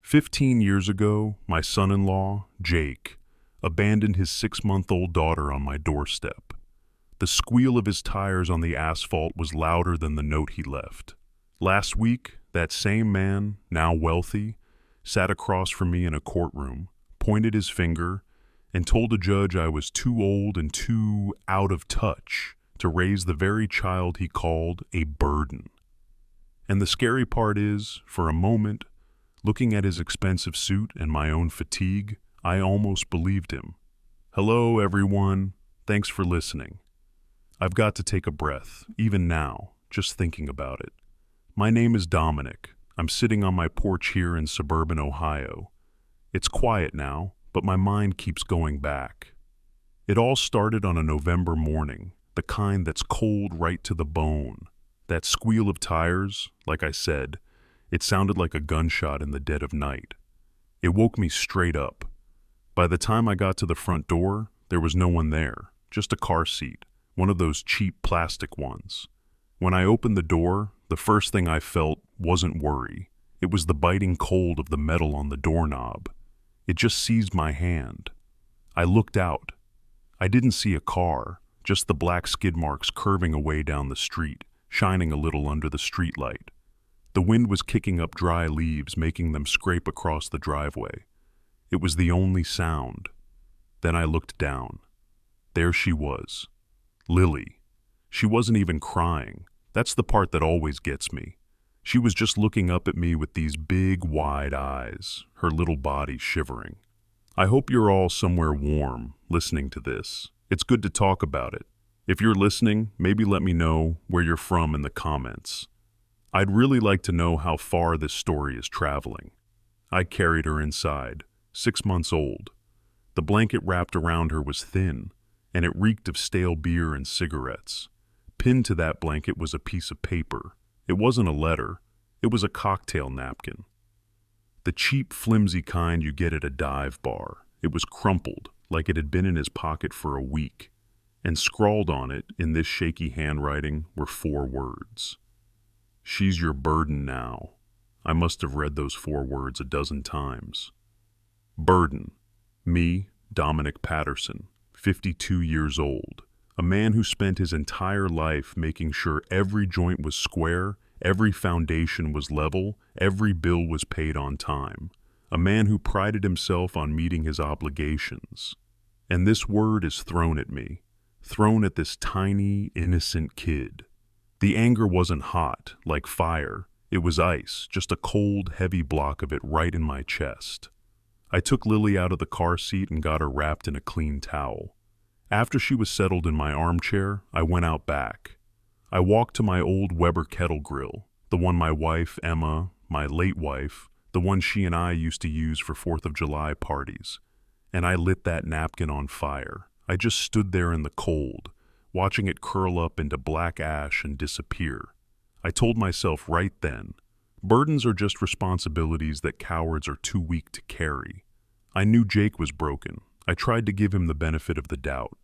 15 years ago, my son-in-law, Jake, abandoned his 6-month-old daughter on my doorstep. The squeal of his tires on the asphalt was louder than the note he left. Last week, that same man, now wealthy, sat across from me in a courtroom, pointed his finger, and told a judge I was too old and too out of touch to raise the very child he called a burden. And the scary part is, for a moment, looking at his expensive suit and my own fatigue, I almost believed him. Hello, everyone. Thanks for listening. I've got to take a breath, even now, just thinking about it. My name is Dominic. I'm sitting on my porch here in suburban Ohio. It's quiet now, but my mind keeps going back. It all started on a November morning, the kind that's cold right to the bone. That squeal of tires, like I said, it sounded like a gunshot in the dead of night. It woke me straight up. By the time I got to the front door, there was no one there, just a car seat, one of those cheap plastic ones. When I opened the door, the first thing I felt wasn't worry. It was the biting cold of the metal on the doorknob. It just seized my hand. I looked out. I didn't see a car, just the black skid marks curving away down the street, shining a little under the streetlight. The wind was kicking up dry leaves, making them scrape across the driveway. It was the only sound. Then I looked down. There she was. Lily. She wasn't even crying. That's the part that always gets me. She was just looking up at me with these big, wide eyes, her little body shivering. I hope you're all somewhere warm, listening to this. It's good to talk about it. If you're listening, maybe let me know where you're from in the comments. I'd really like to know how far this story is traveling. I carried her inside, 6 months old. The blanket wrapped around her was thin, and it reeked of stale beer and cigarettes. Pinned to that blanket was a piece of paper. It wasn't a letter. It was a cocktail napkin. The cheap, flimsy kind you get at a dive bar. It was crumpled, like it had been in his pocket for a week. And scrawled on it, in this shaky handwriting, were 4 words. She's your burden now. I must have read those 4 words a dozen times. Burden. Me, Dominic Patterson, 52 years old. A man who spent his entire life making sure every joint was square, every foundation was level, every bill was paid on time. A man who prided himself on meeting his obligations. And this word is thrown at me, thrown at this tiny, innocent kid. The anger wasn't hot, like fire. It was ice, just a cold, heavy block of it right in my chest. I took Lily out of the car seat and got her wrapped in a clean towel. After she was settled in my armchair, I went out back. I walked to my old Weber kettle grill, the one my wife, Emma, my late wife, the one she and I used to use for 4th of July parties, and I lit that napkin on fire. I just stood there in the cold, watching it curl up into black ash and disappear. I told myself right then, burdens are just responsibilities that cowards are too weak to carry. I knew Jake was broken. I tried to give him the benefit of the doubt.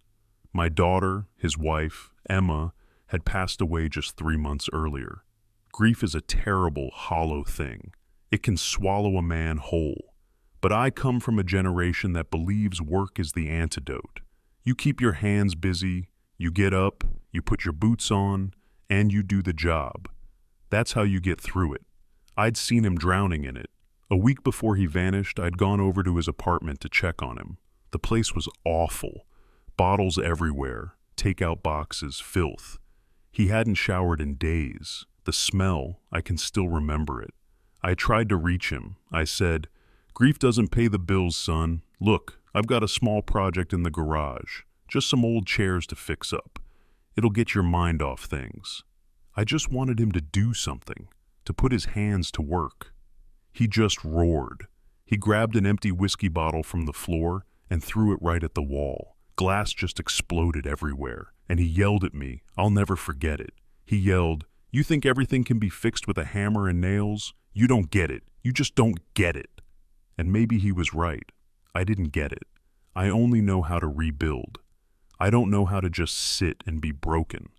My daughter, his wife, Emma, had passed away just 3 months earlier. Grief is a terrible, hollow thing. It can swallow a man whole. But I come from a generation that believes work is the antidote. You keep your hands busy, you get up, you put your boots on, and you do the job. That's how you get through it. I'd seen him drowning in it. A week before he vanished, I'd gone over to his apartment to check on him. The place was awful. Bottles everywhere, takeout boxes, filth. He hadn't showered in days. The smell, I can still remember it. I tried to reach him. I said, "Grief doesn't pay the bills, son. Look, I've got a small project in the garage. Just some old chairs to fix up. It'll get your mind off things." I just wanted him to do something, to put his hands to work. He just roared. He grabbed an empty whiskey bottle from the floor and threw it right at the wall. Glass just exploded everywhere, and he yelled at me. I'll never forget it. He yelled, "You think everything can be fixed with a hammer and nails? You don't get it. You just don't get it." And maybe he was right. I didn't get it. I only know how to rebuild. I don't know how to just sit and be broken.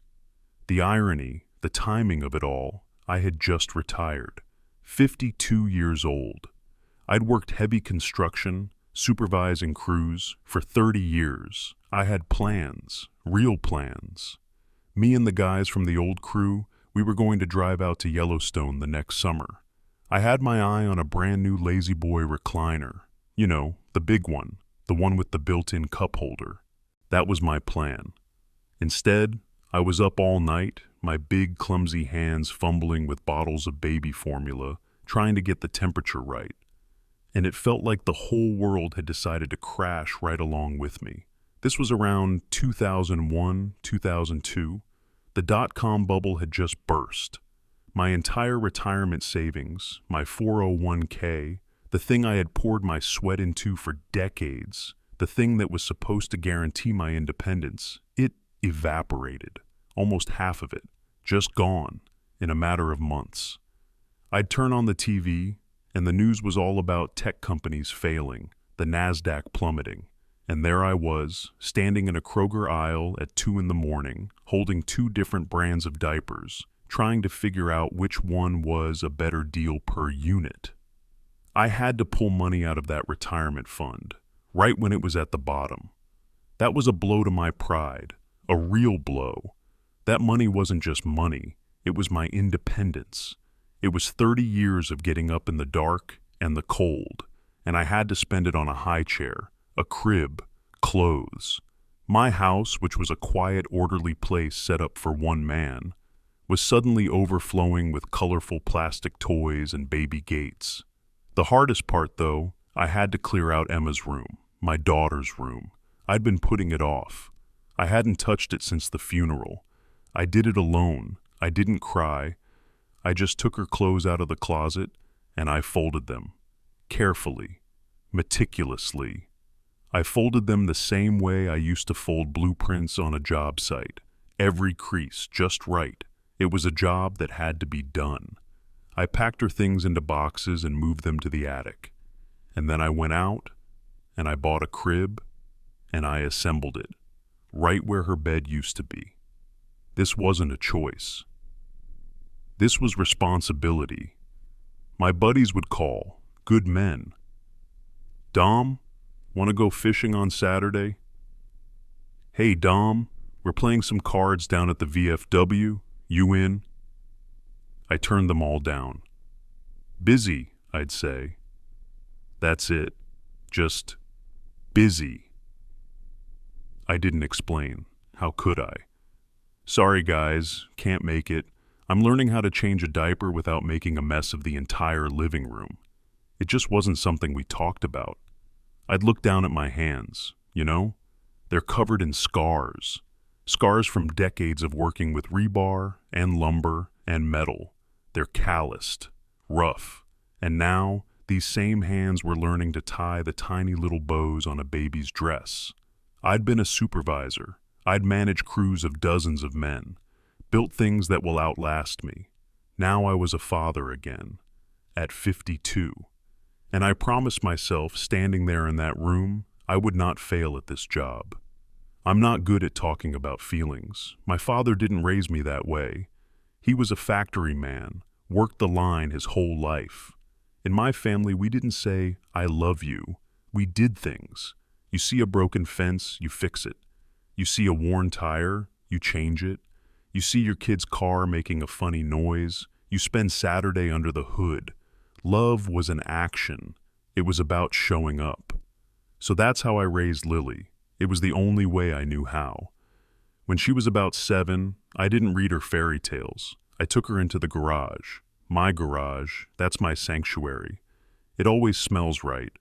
The irony, the timing of it all, I had just retired. 52 years old. I'd worked heavy construction, supervising crews, for 30 years. I had plans, real plans. Me and the guys from the old crew, we were going to drive out to Yellowstone the next summer. I had my eye on a brand new Lazy Boy recliner. You know, the big one, the one with the built-in cup holder. That was my plan. Instead, I was up all night, my big clumsy hands fumbling with bottles of baby formula, trying to get the temperature right. And it felt like the whole world had decided to crash right along with me. This was around 2001, 2002. The dot-com bubble had just burst. My entire retirement savings, my 401k, the thing I had poured my sweat into for decades, the thing that was supposed to guarantee my independence, it evaporated. Almost half of it, just gone, in a matter of months. I'd turn on the TV, and the news was all about tech companies failing, the NASDAQ plummeting. And there I was, standing in a Kroger aisle at 2 in the morning, holding 2 different brands of diapers, trying to figure out which one was a better deal per unit. I had to pull money out of that retirement fund, right when it was at the bottom. That was a blow to my pride, a real blow. That money wasn't just money, it was my independence. It was 30 years of getting up in the dark and the cold, and I had to spend it on a high chair, a crib, clothes. My house, which was a quiet, orderly place set up for one man, was suddenly overflowing with colorful plastic toys and baby gates. The hardest part, though, I had to clear out Emma's room, my daughter's room. I'd been putting it off. I hadn't touched it since the funeral. I did it alone. I didn't cry. I just took her clothes out of the closet and I folded them. Carefully. Meticulously. I folded them the same way I used to fold blueprints on a job site. Every crease, just right. It was a job that had to be done. I packed her things into boxes and moved them to the attic. And then I went out and I bought a crib and I assembled it, right where her bed used to be. This wasn't a choice. This was responsibility. My buddies would call, good men. Dom, want to go fishing on Saturday? Hey, Dom, we're playing some cards down at the VFW. You in? I turned them all down. Busy, I'd say. That's it. Just busy. I didn't explain. How could I? Sorry, guys, can't make it. I'm learning how to change a diaper without making a mess of the entire living room. It just wasn't something we talked about. I'd look down at my hands, you know? They're covered in scars. Scars from decades of working with rebar and lumber and metal. They're calloused, rough, and now these same hands were learning to tie the tiny little bows on a baby's dress. I'd been a supervisor. I'd managed crews of dozens of men, built things that will outlast me. Now I was a father again, at 52. And I promised myself, standing there in that room, I would not fail at this job. I'm not good at talking about feelings. My father didn't raise me that way. He was a factory man, worked the line his whole life. In my family, we didn't say, I love you. We did things. You see a broken fence, you fix it. You see a worn tire, you change it. You see your kid's car making a funny noise, you spend Saturday under the hood. Love was an action. It was about showing up. So that's how I raised Lily. It was the only way I knew how. When she was about 7, I didn't read her fairy tales. I took her into the garage. My garage, that's my sanctuary. It always smells right.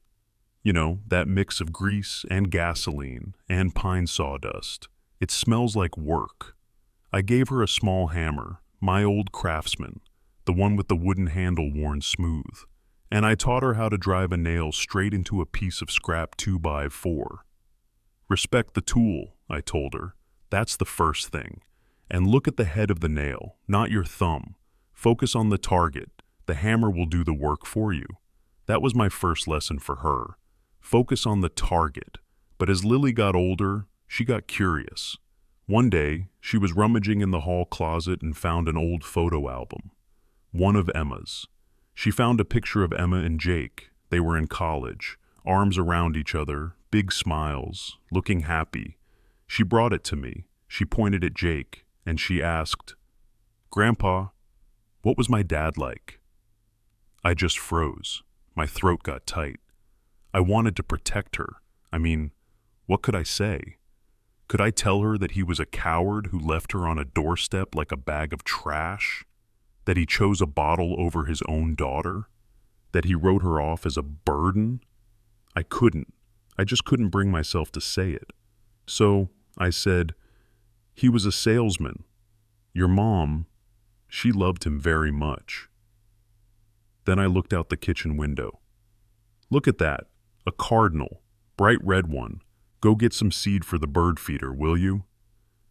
You know, that mix of grease and gasoline and pine sawdust. It smells like work. I gave her a small hammer, my old Craftsman, the one with the wooden handle worn smooth, and I taught her how to drive a nail straight into a piece of scrap 2x4. Respect the tool, I told her. That's the first thing. And look at the head of the nail, not your thumb. Focus on the target. The hammer will do the work for you. That was my first lesson for her. Focus on the target. But as Lily got older, she got curious. One day, she was rummaging in the hall closet and found an old photo album. One of Emma's. She found a picture of Emma and Jake. They were in college, arms around each other, big smiles, looking happy. She brought it to me. She pointed at Jake, and she asked, "Grandpa, what was my dad like?" I just froze. My throat got tight. I wanted to protect her. I mean, what could I say? Could I tell her that he was a coward who left her on a doorstep like a bag of trash? That he chose a bottle over his own daughter? That he wrote her off as a burden? I couldn't. I just couldn't bring myself to say it. So I said, "He was a salesman. Your mom, she loved him very much." Then I looked out the kitchen window. "Look at that, a cardinal, bright red one. Go get some seed for the bird feeder, will you?"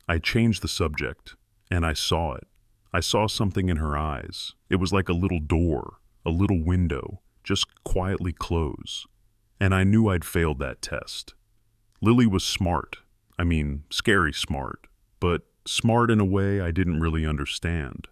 I changed the subject, and I saw it. I saw something in her eyes. It was like a little door, a little window, just quietly close. And I knew I'd failed that test. Lily was smart. I mean, scary smart, but smart in a way I didn't really understand.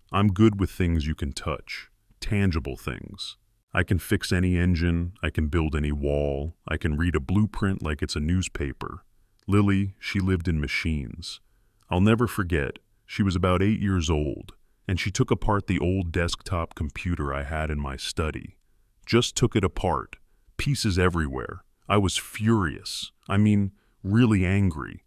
I'm good with things you can touch, tangible things. I can fix any engine, I can build any wall, I can read a blueprint like it's a newspaper. Lily, she lived in machines. I'll never forget, she was about 8 years old, and she took apart the old desktop computer I had in my study. Just took it apart, pieces everywhere. I was furious. I mean, really angry.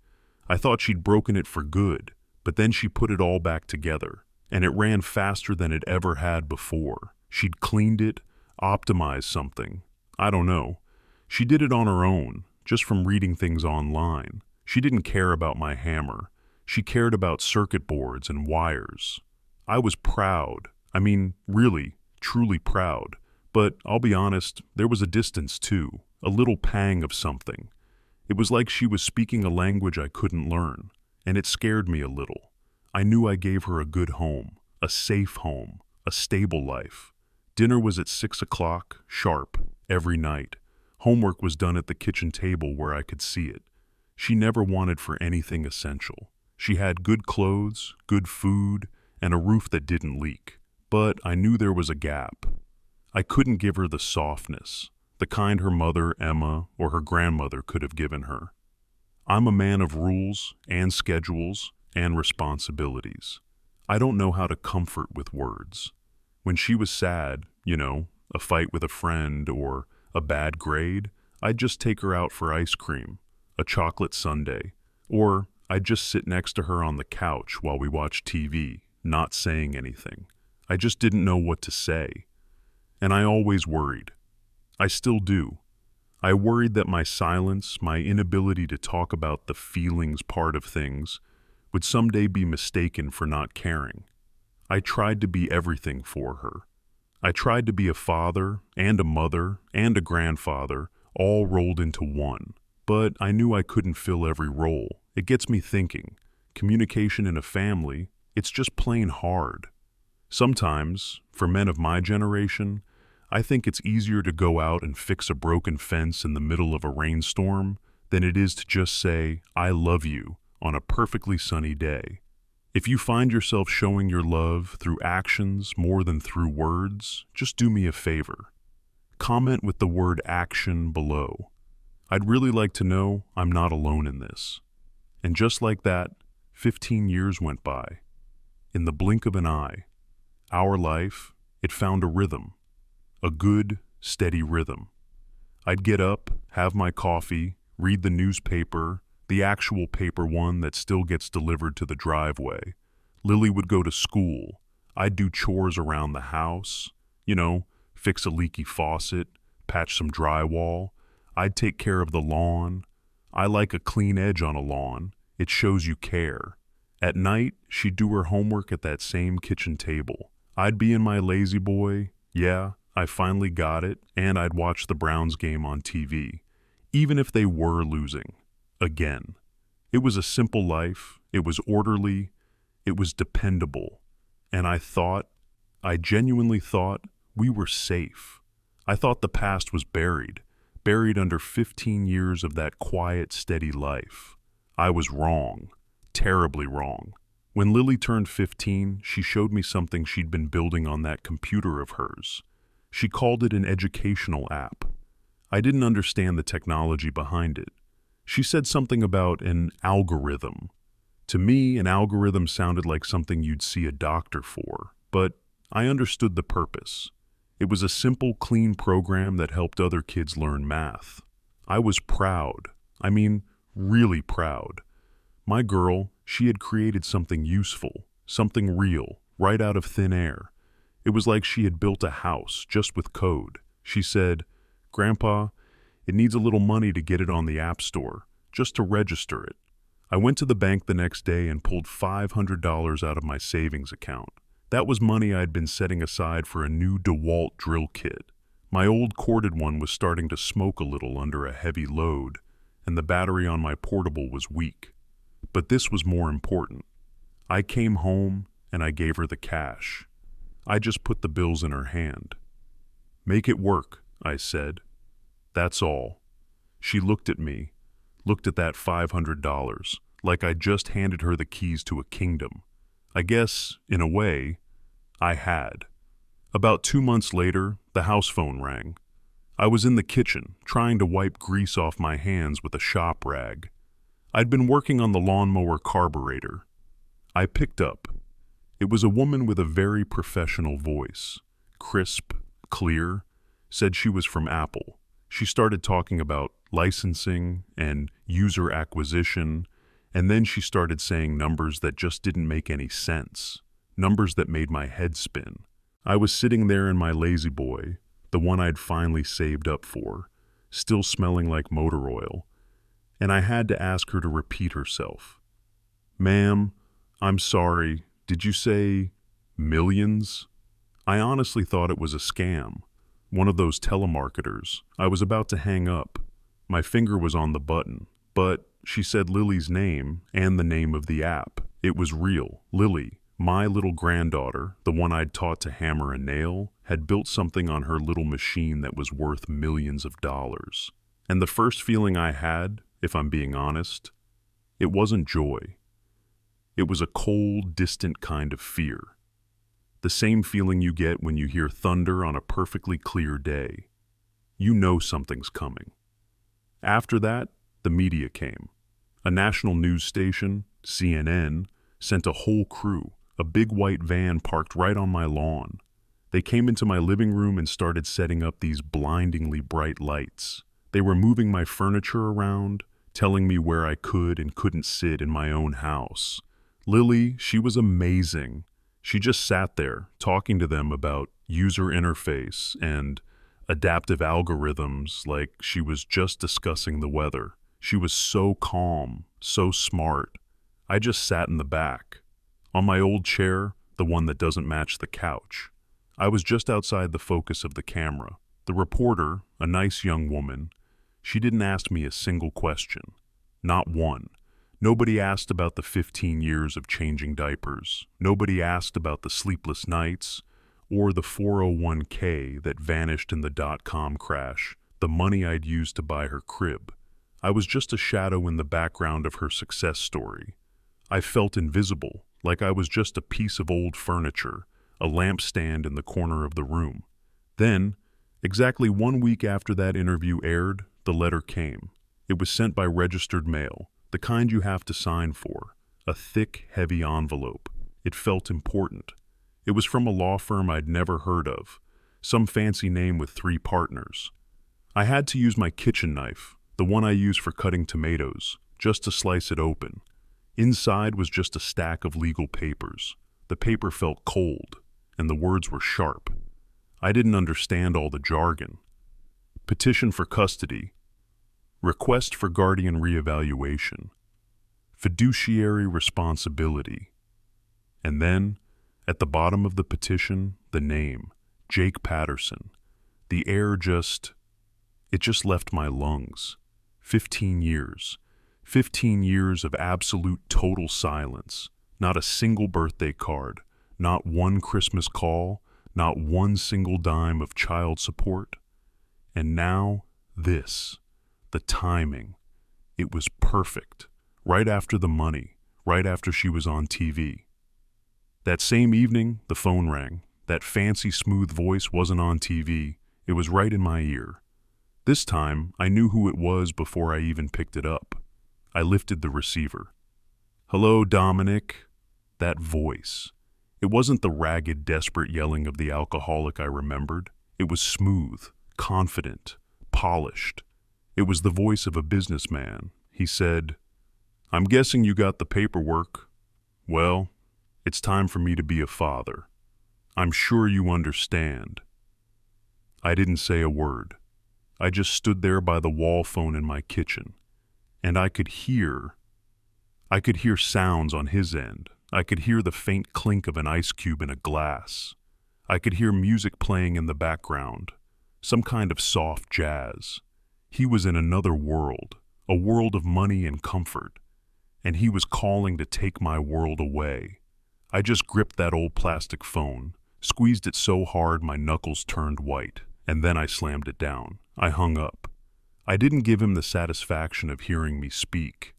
I thought she'd broken it for good, but then she put it all back together, and it ran faster than it ever had before. She'd cleaned it, optimized something. I don't know. She did it on her own, just from reading things online. She didn't care about my hammer. She cared about circuit boards and wires. I was proud. I mean, really, truly proud. But I'll be honest, there was a distance too, a little pang of something. It was like she was speaking a language I couldn't learn, and it scared me a little. I knew I gave her a good home, a safe home, a stable life. Dinner was at 6 o'clock, sharp, every night. Homework was done at the kitchen table where I could see it. She never wanted for anything essential. She had good clothes, good food, and a roof that didn't leak. But I knew there was a gap. I couldn't give her the softness, the kind her mother, Emma, or her grandmother could have given her. I'm a man of rules and schedules and responsibilities. I don't know how to comfort with words. When she was sad, a fight with a friend or a bad grade, I'd just take her out for ice cream, a chocolate sundae, or I'd just sit next to her on the couch while we watched TV, not saying anything. I just didn't know what to say. And I always worried. I still do. I worried that my silence, my inability to talk about the feelings part of things, would someday be mistaken for not caring. I tried to be everything for her. I tried to be a father and a mother and a grandfather, all rolled into one. But I knew I couldn't fill every role. It gets me thinking. Communication in a family, it's just plain hard. Sometimes, for men of my generation, I think it's easier to go out and fix a broken fence in the middle of a rainstorm than it is to just say, "I love you," on a perfectly sunny day. If you find yourself showing your love through actions more than through words, just do me a favor. Comment with the word action below. I'd really like to know I'm not alone in this. And just like that, 15 years went by. In the blink of an eye, our life, it found a rhythm. A good, steady rhythm. I'd get up, have my coffee, read the newspaper, the actual paper one that still gets delivered to the driveway. Lily would go to school. I'd do chores around the house, fix a leaky faucet, patch some drywall. I'd take care of the lawn. I like a clean edge on a lawn. It shows you care. At night, she'd do her homework at that same kitchen table. I'd be in my lazy boy. Yeah, I finally got it, and I'd watch the Browns game on TV, even if they were losing. Again. It was a simple life, it was orderly, it was dependable, and I genuinely thought, we were safe. I thought the past was buried under 15 years of that quiet, steady life. I was wrong, terribly wrong. When Lily turned 15, she showed me something she'd been building on that computer of hers. She called it an educational app. I didn't understand the technology behind it. She said something about an algorithm. To me, an algorithm sounded like something you'd see a doctor for, but I understood the purpose. It was a simple, clean program that helped other kids learn math. I was proud. I mean, really proud. My girl, she had created something useful, something real, right out of thin air. It was like she had built a house just with code. She said, "Grandpa, it needs a little money to get it on the App Store, just to register it." I went to the bank the next day and pulled $500 out of my savings account. That was money I'd been setting aside for a new DeWalt drill kit. My old corded one was starting to smoke a little under a heavy load, and the battery on my portable was weak. But this was more important. I came home and I gave her the cash. I just put the bills in her hand. "Make it work," I said. That's all. She looked at me, looked at that $500, like I just handed her the keys to a kingdom. I guess, in a way, I had. About 2 months later, the house phone rang. I was in the kitchen, trying to wipe grease off my hands with a shop rag. I'd been working on the lawnmower carburetor. I picked up. It was a woman with a very professional voice, crisp, clear, said she was from Apple. She started talking about licensing and user acquisition, and then she started saying numbers that just didn't make any sense, numbers that made my head spin. I was sitting there in my lazy boy, the one I'd finally saved up for, still smelling like motor oil, and I had to ask her to repeat herself. "Ma'am, I'm sorry, did you say millions?" I honestly thought it was a scam, one of those telemarketers. I was about to hang up. My finger was on the button, but she said Lily's name and the name of the app. It was real. Lily, my little granddaughter, the one I'd taught to hammer a nail, had built something on her little machine that was worth millions of dollars. And the first feeling I had, if I'm being honest, it wasn't joy. It was a cold, distant kind of fear. The same feeling you get when you hear thunder on a perfectly clear day. You know something's coming. After that, the media came. A national news station, CNN, sent a whole crew, a big white van parked right on my lawn. They came into my living room and started setting up these blindingly bright lights. They were moving my furniture around, telling me where I could and couldn't sit in my own house. Lily, she was amazing. She just sat there, talking to them about user interface and adaptive algorithms like she was just discussing the weather. She was so calm, so smart. I just sat in the back, on my old chair, the one that doesn't match the couch. I was just outside the focus of the camera. The reporter, a nice young woman, she didn't ask me a single question. Not one. Nobody asked about the 15 years of changing diapers. Nobody asked about the sleepless nights or the 401k that vanished in the dot-com crash, the money I'd used to buy her crib. I was just a shadow in the background of her success story. I felt invisible, like I was just a piece of old furniture, a lampstand in the corner of the room. Then, exactly 1 week after that interview aired, the letter came. It was sent by registered mail, the kind you have to sign for, a thick, heavy envelope. It felt important. It was from a law firm I'd never heard of, some fancy name with 3 partners. I had to use my kitchen knife, the one I use for cutting tomatoes, just to slice it open. Inside was just a stack of legal papers. The paper felt cold, and the words were sharp. I didn't understand all the jargon. Petition for custody. Request for guardian reevaluation. Fiduciary responsibility. And then, at the bottom of the petition, the name, Jake Patterson. The air just left my lungs. 15 years. 15 years of absolute total silence. Not a single birthday card. Not one Christmas call. Not one single dime of child support. And now, this. The timing. It was perfect. Right after the money. Right after she was on TV. That same evening, the phone rang. That fancy, smooth voice wasn't on TV. It was right in my ear. This time, I knew who it was before I even picked it up. I lifted the receiver. "Hello, Dominic." That voice. It wasn't the ragged, desperate yelling of the alcoholic I remembered. It was smooth, confident, polished. It was the voice of a businessman. He said, "I'm guessing you got the paperwork. Well, it's time for me to be a father. I'm sure you understand." I didn't say a word. I just stood there by the wall phone in my kitchen, and I could hear sounds on his end. I could hear the faint clink of an ice cube in a glass. I could hear music playing in the background, some kind of soft jazz. He was in another world, a world of money and comfort, and he was calling to take my world away. I just gripped that old plastic phone, squeezed it so hard my knuckles turned white, and then I slammed it down. I hung up. I didn't give him the satisfaction of hearing me speak.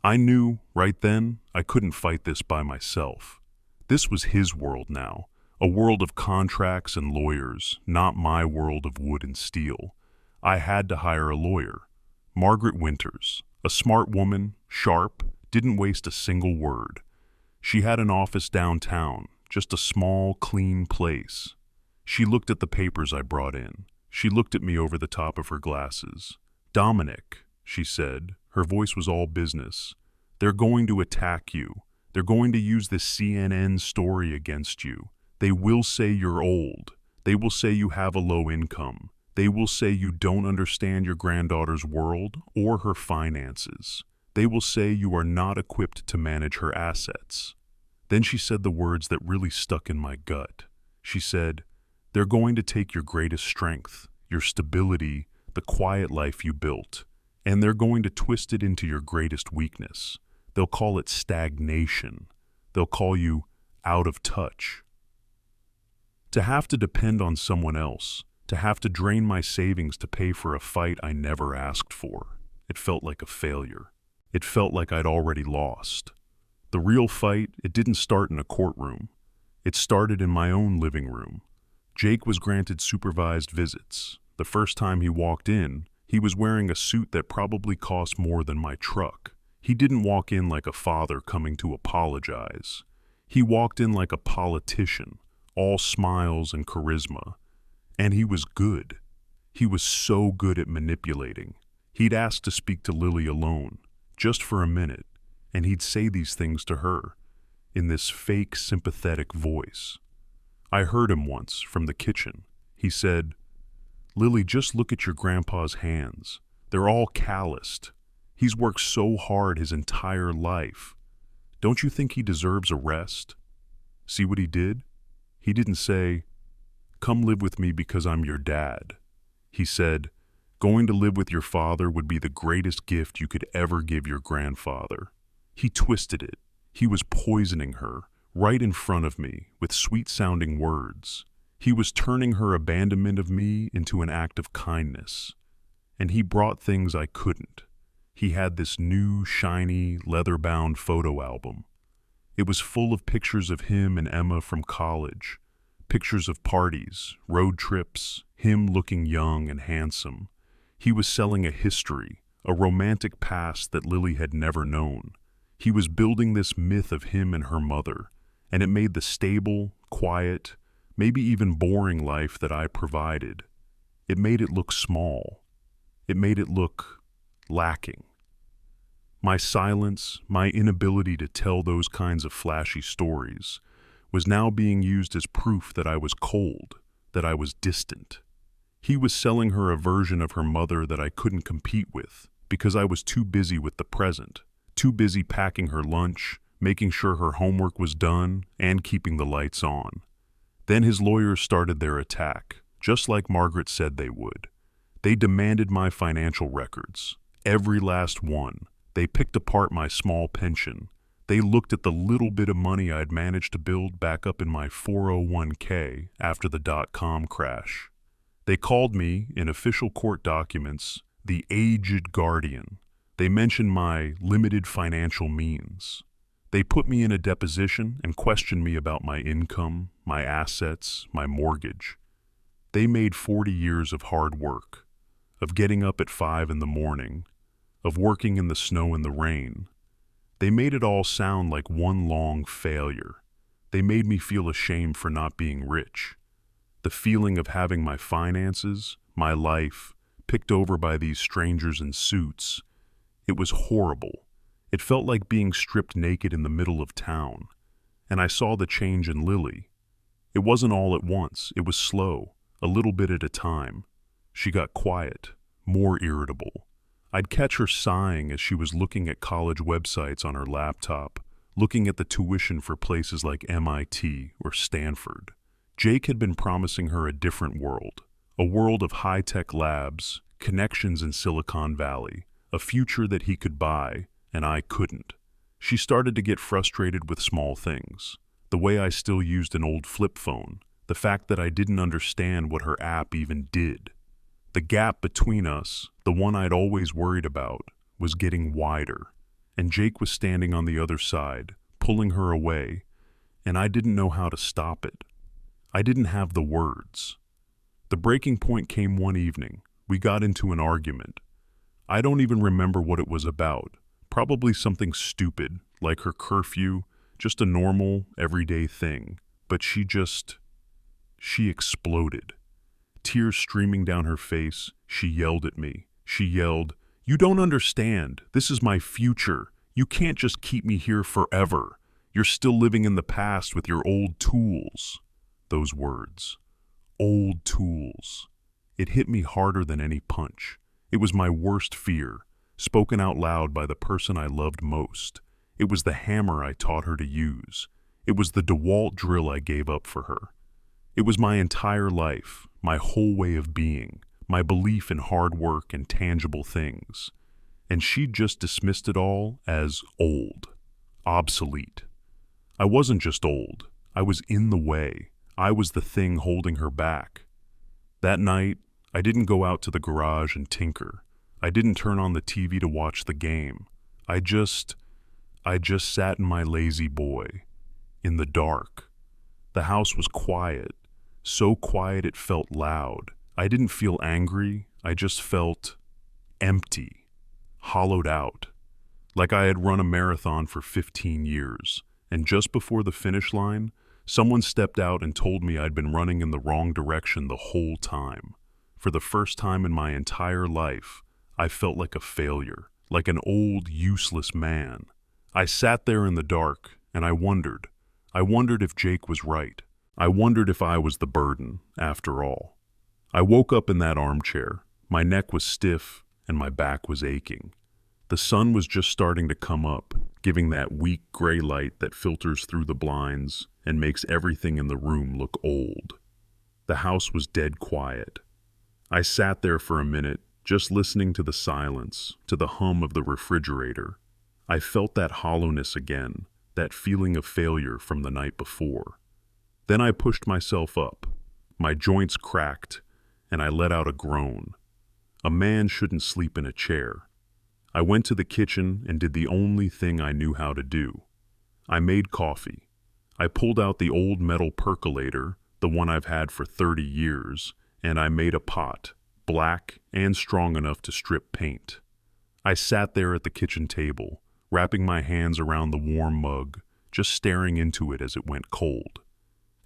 I knew, right then, I couldn't fight this by myself. This was his world now, a world of contracts and lawyers, not my world of wood and steel. I had to hire a lawyer. Margaret Winters, a smart woman, sharp, didn't waste a single word. She had an office downtown, just a small, clean place. She looked at the papers I brought in. She looked at me over the top of her glasses. "Dominic," she said, her voice was all business, "they're going to attack you. They're going to use this CNN story against you. They will say you're old. They will say you have a low income. They will say you don't understand your granddaughter's world or her finances. They will say you are not equipped to manage her assets." Then she said the words that really stuck in my gut. She said, "They're going to take your greatest strength, your stability, the quiet life you built, and they're going to twist it into your greatest weakness. They'll call it stagnation. They'll call you out of touch." To have to depend on someone else, to have to drain my savings to pay for a fight I never asked for, it felt like a failure. It felt like I'd already lost. The real fight, it didn't start in a courtroom. It started in my own living room. Jake was granted supervised visits. The first time he walked in, he was wearing a suit that probably cost more than my truck. He didn't walk in like a father coming to apologize. He walked in like a politician, all smiles and charisma. And he was good. He was so good at manipulating. He'd ask to speak to Lily alone, just for a minute, and he'd say these things to her, in this fake sympathetic voice. I heard him once from the kitchen. He said, "Lily, just look at your grandpa's hands. They're all calloused. He's worked so hard his entire life. Don't you think he deserves a rest?" See what he did? He didn't say, "Come live with me because I'm your dad." He said, "Going to live with your father would be the greatest gift you could ever give your grandfather." He twisted it. He was poisoning her, right in front of me, with sweet-sounding words. He was turning her abandonment of me into an act of kindness. And he brought things I couldn't. He had this new, shiny, leather-bound photo album. It was full of pictures of him and Emma from college, pictures of parties, road trips, him looking young and handsome. He was selling a history, a romantic past that Lily had never known. He was building this myth of him and her mother, and it made the stable, quiet, maybe even boring life that I provided. It made it look small. It made it look lacking. My silence, my inability to tell those kinds of flashy stories, was now being used as proof that I was cold, that I was distant. He was selling her a version of her mother that I couldn't compete with because I was too busy with the present, too busy packing her lunch, making sure her homework was done, and keeping the lights on. Then his lawyers started their attack, just like Margaret said they would. They demanded my financial records, every last one. They picked apart my small pension. They looked at the little bit of money I'd managed to build back up in my 401k after the .com crash. They called me, in official court documents, the aged guardian. They mentioned my limited financial means. They put me in a deposition and questioned me about my income, my assets, my mortgage. They made 40 years of hard work, of getting up at 5 in the morning, of working in the snow and the rain. They made it all sound like one long failure. They made me feel ashamed for not being rich. The feeling of having my finances, my life, picked over by these strangers in suits, it was horrible. It felt like being stripped naked in the middle of town. And I saw the change in Lily. It wasn't all at once. It was slow, a little bit at a time. She got quiet, more irritable. I'd catch her sighing as she was looking at college websites on her laptop, looking at the tuition for places like MIT or Stanford. Jake had been promising her a different world, a world of high-tech labs, connections in Silicon Valley, a future that he could buy, and I couldn't. She started to get frustrated with small things, the way I still used an old flip phone, the fact that I didn't understand what her app even did. The gap between us, the one I'd always worried about, was getting wider, and Jake was standing on the other side, pulling her away, and I didn't know how to stop it. I didn't have the words. The breaking point came one evening. We got into an argument. I don't even remember what it was about. Probably something stupid, like her curfew, just a normal, everyday thing. But she exploded. Tears streaming down her face, she yelled at me. She yelled, "You don't understand. This is my future. You can't just keep me here forever. You're still living in the past with your old tools." Those words. Old tools. It hit me harder than any punch. It was my worst fear, spoken out loud by the person I loved most. It was the hammer I taught her to use. It was the DeWalt drill I gave up for her. It was my entire life, my whole way of being, my belief in hard work and tangible things. And she'd just dismissed it all as old, obsolete. I wasn't just old. I was in the way. I was the thing holding her back. That night, I didn't go out to the garage and tinker. I didn't turn on the TV to watch the game. I just sat in my lazy boy, in the dark. The house was quiet, so quiet it felt loud. I didn't feel angry, I just felt empty, hollowed out, like I had run a marathon for 15 years, and just before the finish line, someone stepped out and told me I'd been running in the wrong direction the whole time. For the first time in my entire life, I felt like a failure, like an old, useless man. I sat there in the dark, and I wondered if Jake was right. I wondered if I was the burden, after all. I woke up in that armchair. My neck was stiff, and my back was aching. The sun was just starting to come up, giving that weak gray light that filters through the blinds and makes everything in the room look old. The house was dead quiet. I sat there for a minute, just listening to the silence, to the hum of the refrigerator. I felt that hollowness again, that feeling of failure from the night before. Then I pushed myself up. My joints cracked, and I let out a groan. A man shouldn't sleep in a chair. I went to the kitchen and did the only thing I knew how to do. I made coffee. I pulled out the old metal percolator, the one I've had for 30 years, and I made a pot, black and strong enough to strip paint. I sat there at the kitchen table, wrapping my hands around the warm mug, just staring into it as it went cold.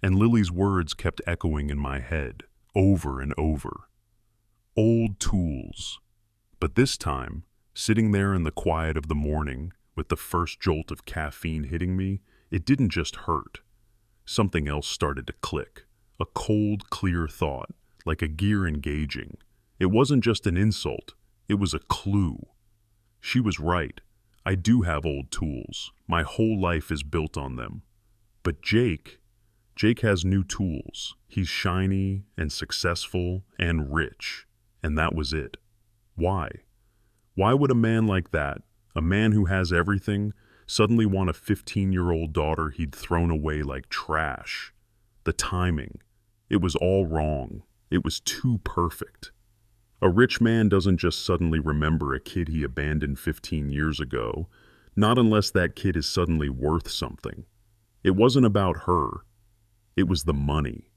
And Lily's words kept echoing in my head, over and over. Old tools. But this time, sitting there in the quiet of the morning, with the first jolt of caffeine hitting me, it didn't just hurt. Something else started to click. A cold, clear thought, like a gear engaging. It wasn't just an insult, it was a clue. She was right. I do have old tools. My whole life is built on them. But Jake has new tools. He's shiny and successful and rich. And that was it. Why? Why would a man like that, a man who has everything, suddenly want a 15-year-old daughter he'd thrown away like trash? The timing. It was all wrong. It was too perfect. A rich man doesn't just suddenly remember a kid he abandoned 15 years ago. Not unless that kid is suddenly worth something. It wasn't about her. It was the money.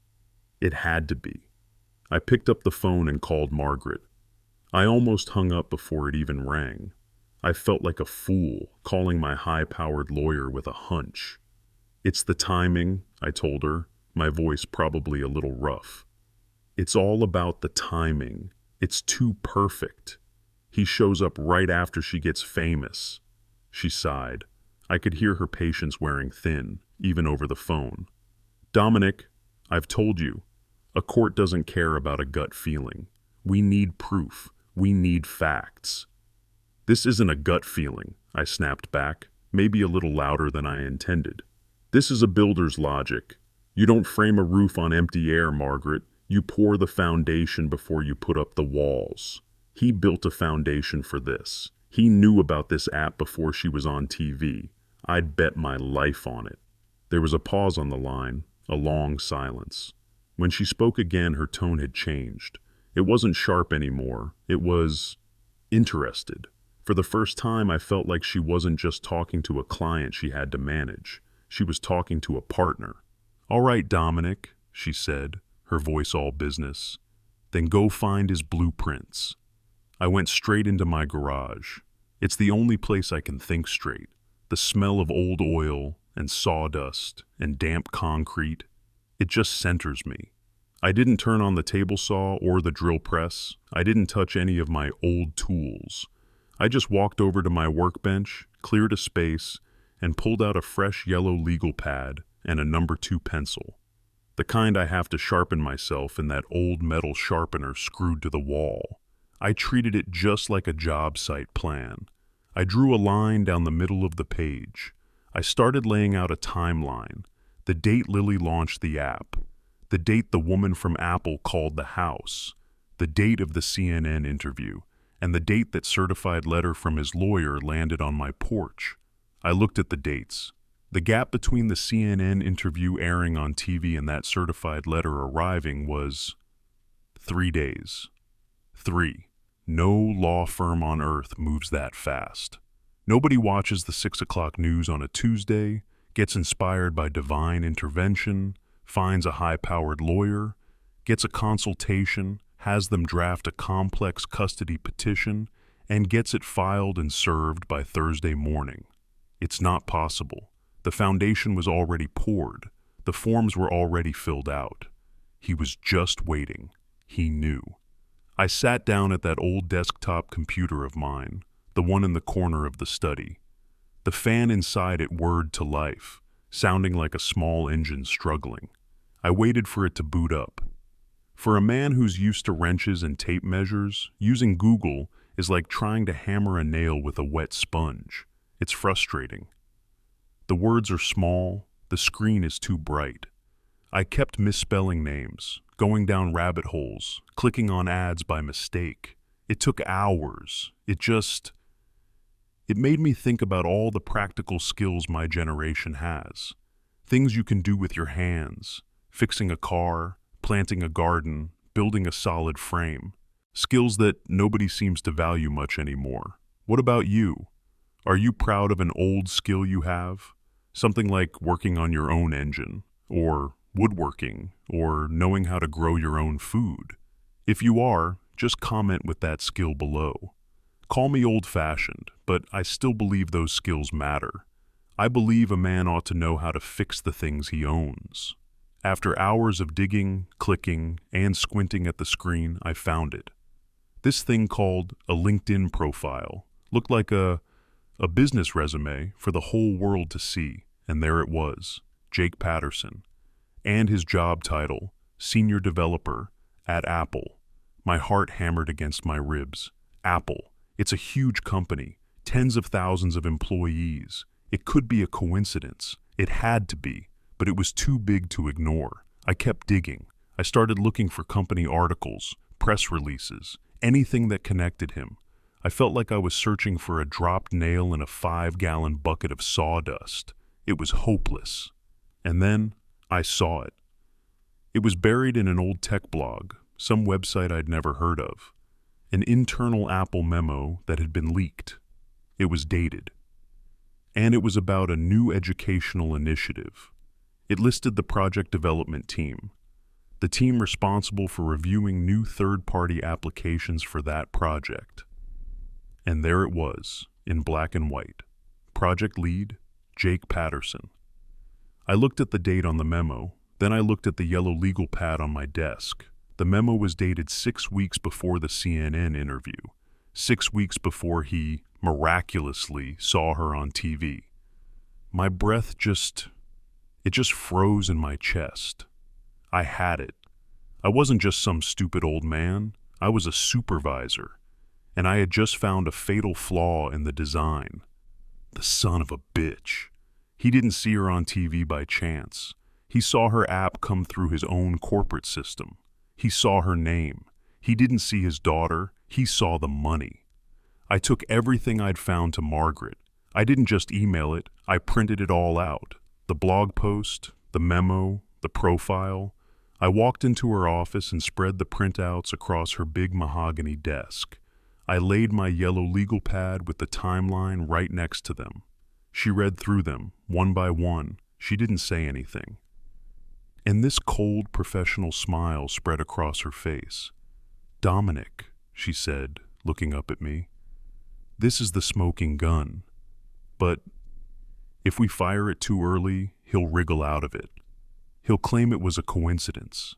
It had to be. I picked up the phone and called Margaret. I almost hung up before it even rang. I felt like a fool calling my high-powered lawyer with a hunch. It's the timing, I told her, my voice probably a little rough. It's all about the timing. It's too perfect. He shows up right after she gets famous. She sighed. I could hear her patience wearing thin, even over the phone. Dominic, I've told you, a court doesn't care about a gut feeling. We need proof. We need facts. This isn't a gut feeling, I snapped back, maybe a little louder than I intended. This is a builder's logic. You don't frame a roof on empty air, Margaret. You pour the foundation before you put up the walls. He built a foundation for this. He knew about this app before she was on TV. I'd bet my life on it. There was a pause on the line, a long silence. When she spoke again, her tone had changed. It wasn't sharp anymore. It was interested. For the first time, I felt like she wasn't just talking to a client she had to manage. She was talking to a partner. All right, Dominic, she said, her voice all business. Then go find his blueprints. I went straight into my garage. It's the only place I can think straight. The smell of old oil and sawdust and damp concrete, it just centers me. I didn't turn on the table saw or the drill press. I didn't touch any of my old tools. I just walked over to my workbench, cleared a space, and pulled out a fresh yellow legal pad and a number 2 pencil. The kind I have to sharpen myself in that old metal sharpener screwed to the wall. I treated it just like a job site plan. I drew a line down the middle of the page. I started laying out a timeline. The date Lily launched the app. The date the woman from Apple called the house. The date of the CNN interview. And the date that certified letter from his lawyer landed on my porch. I looked at the dates. The gap between the CNN interview airing on TV and that certified letter arriving was 3 days. 3. No law firm on earth moves that fast. Nobody watches the 6 o'clock news on a Tuesday, gets inspired by divine intervention, finds a high-powered lawyer, gets a consultation, has them draft a complex custody petition, and gets it filed and served by Thursday morning. It's not possible. The foundation was already poured. The forms were already filled out. He was just waiting. He knew. I sat down at that old desktop computer of mine, the one in the corner of the study. The fan inside it whirred to life, sounding like a small engine struggling. I waited for it to boot up. For a man who's used to wrenches and tape measures, using Google is like trying to hammer a nail with a wet sponge. It's frustrating. The words are small, the screen is too bright. I kept misspelling names, going down rabbit holes, clicking on ads by mistake. It took hours. It made me think about all the practical skills my generation has. Things you can do with your hands, fixing a car, planting a garden, building a solid frame. Skills that nobody seems to value much anymore. What about you? Are you proud of an old skill you have? Something like working on your own engine, or woodworking, or knowing how to grow your own food. If you are, just comment with that skill below. Call me old-fashioned, but I still believe those skills matter. I believe a man ought to know how to fix the things he owns. After hours of digging, clicking, and squinting at the screen, I found it. This thing called a LinkedIn profile looked like a business resume for the whole world to see, and there it was, Jake Patterson. And his job title, Senior Developer at Apple. My heart hammered against my ribs. Apple. It's a huge company, tens of thousands of employees. It could be a coincidence. It had to be, but it was too big to ignore. I kept digging. I started looking for company articles, press releases, anything that connected him. I felt like I was searching for a dropped nail in a 5-gallon bucket of sawdust. It was hopeless. And then I saw it. It was buried in an old tech blog, some website I'd never heard of. An internal Apple memo that had been leaked. It was dated. And it was about a new educational initiative. It listed the project development team, the team responsible for reviewing new third-party applications for that project. And there it was, in black and white. Project lead, Jake Patterson. I looked at the date on the memo, then I looked at the yellow legal pad on my desk. The memo was dated 6 weeks before the CNN interview, 6 weeks before he, miraculously, saw her on TV. My breath just froze in my chest. I had it. I wasn't just some stupid old man. I was a supervisor, and I had just found a fatal flaw in the design. The son of a bitch. He didn't see her on TV by chance. He saw her app come through his own corporate system. He saw her name. He didn't see his daughter. He saw the money. I took everything I'd found to Margaret. I didn't just email it. I printed it all out. The blog post, the memo, the profile. I walked into her office and spread the printouts across her big mahogany desk. I laid my yellow legal pad with the timeline right next to them. She read through them, one by one. She didn't say anything. And this cold, professional smile spread across her face. "Dominic," she said, looking up at me, "this is the smoking gun. But if we fire it too early, he'll wriggle out of it. He'll claim it was a coincidence.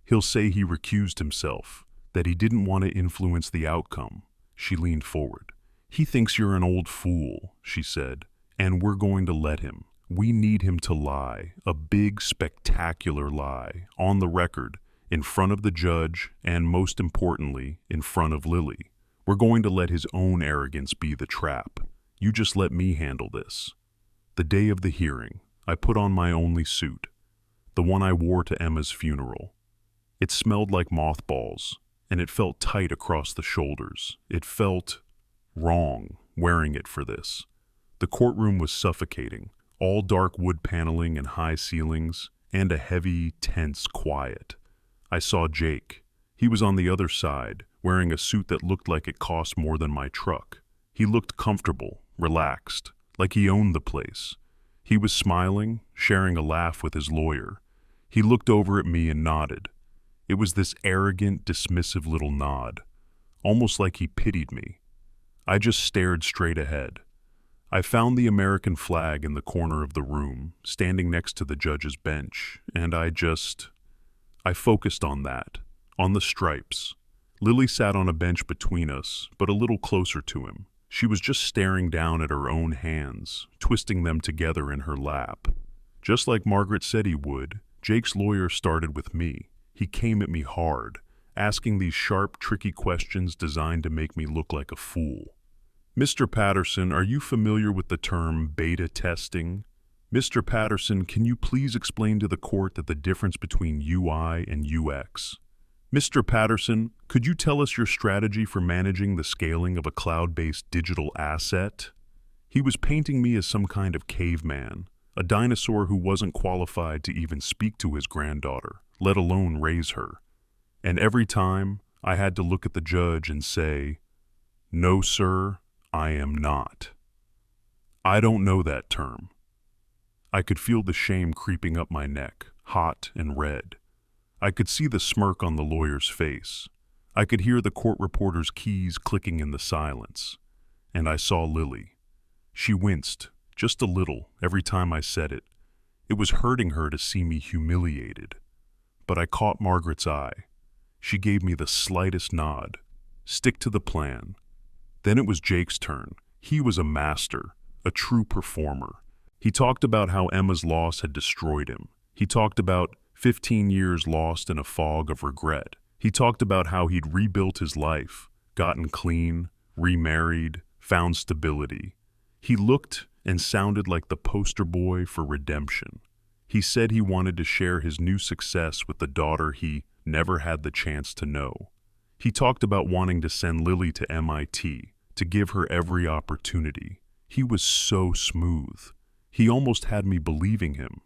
He'll say he recused himself, that he didn't want to influence the outcome." She leaned forward. "He thinks you're an old fool," she said, "and we're going to let him. We need him to lie, a big, spectacular lie, on the record, in front of the judge, and most importantly, in front of Lily. We're going to let his own arrogance be the trap. You just let me handle this." The day of the hearing, I put on my only suit, the one I wore to Emma's funeral. It smelled like mothballs, and it felt tight across the shoulders. It felt wrong wearing it for this. The courtroom was suffocating, all dark wood paneling and high ceilings, and a heavy, tense quiet. I saw Jake. He was on the other side, wearing a suit that looked like it cost more than my truck. He looked comfortable, relaxed, like he owned the place. He was smiling, sharing a laugh with his lawyer. He looked over at me and nodded. It was this arrogant, dismissive little nod, almost like he pitied me. I just stared straight ahead. I found the American flag in the corner of the room, standing next to the judge's bench, and I focused on that, on the stripes. Lily sat on a bench between us, but a little closer to him. She was just staring down at her own hands, twisting them together in her lap. Just like Margaret said he would, Jake's lawyer started with me. He came at me hard, asking these sharp, tricky questions designed to make me look like a fool. "Mr. Patterson, are you familiar with the term beta testing? Mr. Patterson, can you please explain to the court that the difference between UI and UX? Mr. Patterson, could you tell us your strategy for managing the scaling of a cloud-based digital asset?" He was painting me as some kind of caveman, a dinosaur who wasn't qualified to even speak to his granddaughter, let alone raise her. And every time, I had to look at the judge and say, "No, sir, I am not. I don't know that term." I could feel the shame creeping up my neck, hot and red. I could see the smirk on the lawyer's face. I could hear the court reporter's keys clicking in the silence. And I saw Lily. She winced, just a little, every time I said it. It was hurting her to see me humiliated. But I caught Margaret's eye. She gave me the slightest nod. "Stick to the plan." Then it was Jake's turn. He was a master, a true performer. He talked about how Emma's loss had destroyed him. He talked about 15 years lost in a fog of regret. He talked about how he'd rebuilt his life, gotten clean, remarried, found stability. He looked and sounded like the poster boy for redemption. He said he wanted to share his new success with the daughter he never had the chance to know. He talked about wanting to send Lily to MIT, to give her every opportunity. He was so smooth. He almost had me believing him.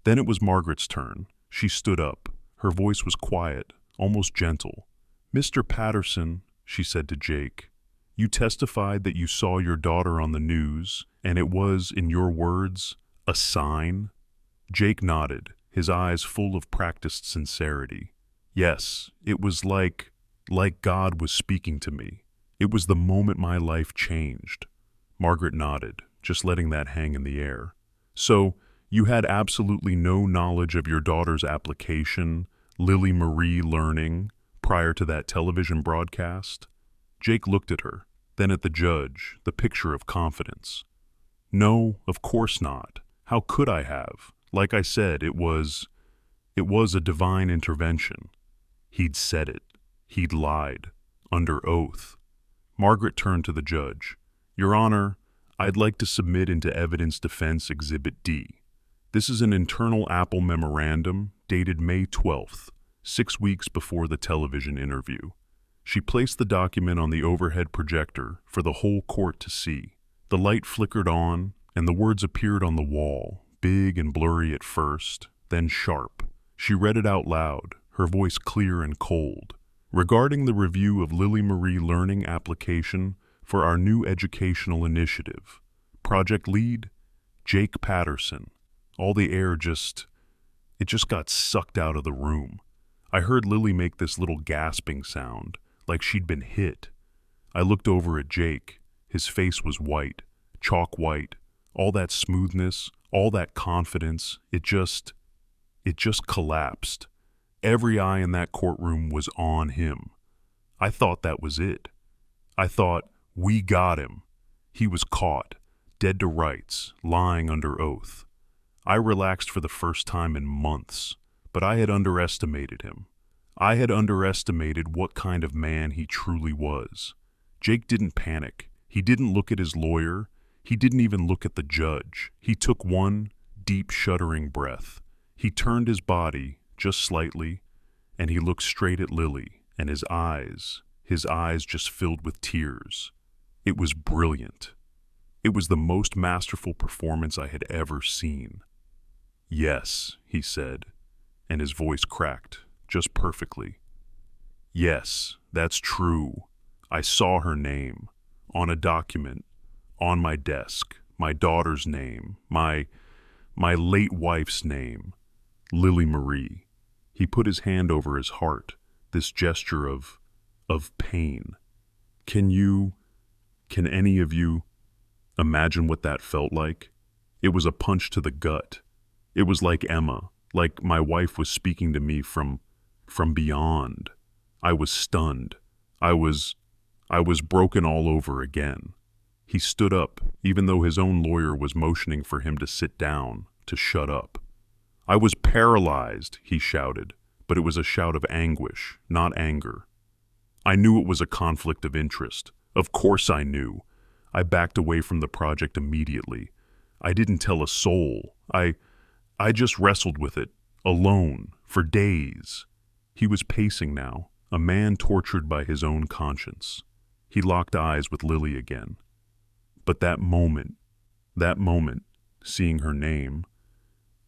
Then it was Margaret's turn. She stood up. Her voice was quiet, almost gentle. "Mr. Patterson," she said to Jake, You testified that you saw your daughter on the news, and it was, in your words, a sign? Jake nodded, his eyes full of practiced sincerity. Yes, it was like God was speaking to me. It was the moment my life changed. Margaret nodded, just letting that hang in the air. So, you had absolutely no knowledge of your daughter's application, Lily Marie Learning, prior to that television broadcast? Jake looked at her, then at the judge, the picture of confidence. No, of course not. How could I have? Like I said, it was a divine intervention. He'd said it. He'd lied. Under oath. Margaret turned to the judge. Your Honor, I'd like to submit into Evidence Defense Exhibit D. This is an internal Apple memorandum dated May 12th, 6 weeks before the television interview. She placed the document on the overhead projector for the whole court to see. The light flickered on, and the words appeared on the wall, big and blurry at first, then sharp. She read it out loud, her voice clear and cold. Regarding the review of Lily Marie Learning application for our new educational initiative. Project lead, Jake Patterson. All the air just got sucked out of the room. I heard Lily make this little gasping sound, like she'd been hit. I looked over at Jake. His face was white, chalk white. All that smoothness, all that confidence, it just collapsed. Every eye in that courtroom was on him. I thought that was it. I thought, we got him. He was caught, dead to rights, lying under oath. I relaxed for the first time in months, but I had underestimated him. I had underestimated what kind of man he truly was. Jake didn't panic. He didn't look at his lawyer. He didn't even look at the judge. He took one deep, shuddering breath. He turned his body, just slightly, and he looked straight at Lily, and his eyes just filled with tears. It was brilliant. It was the most masterful performance I had ever seen. Yes, he said, and his voice cracked, just perfectly. Yes, that's true. I saw her name, on a document, on my desk, my daughter's name, my late wife's name, Lily Marie. He put his hand over his heart, this gesture of pain. Can any of you imagine what that felt like? It was a punch to the gut. It was like Emma, like my wife was speaking to me from beyond. I was stunned. I was broken all over again. He stood up, even though his own lawyer was motioning for him to sit down, to shut up. I was paralyzed, he shouted, but it was a shout of anguish, not anger. I knew it was a conflict of interest. Of course I knew. I backed away from the project immediately. I didn't tell a soul. I just wrestled with it, alone, for days. He was pacing now, a man tortured by his own conscience. He locked eyes with Lily again. But that moment, seeing her name,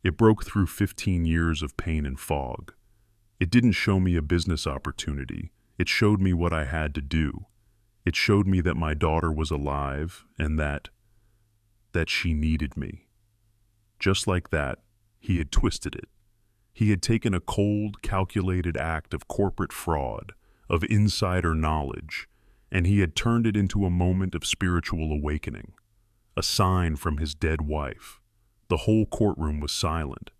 it broke through 15 years of pain and fog. It didn't show me a business opportunity. It showed me what I had to do. It showed me that my daughter was alive and that she needed me. Just like that, he had twisted it. He had taken a cold, calculated act of corporate fraud, of insider knowledge, and he had turned it into a moment of spiritual awakening, a sign from his dead wife. The whole courtroom was silent.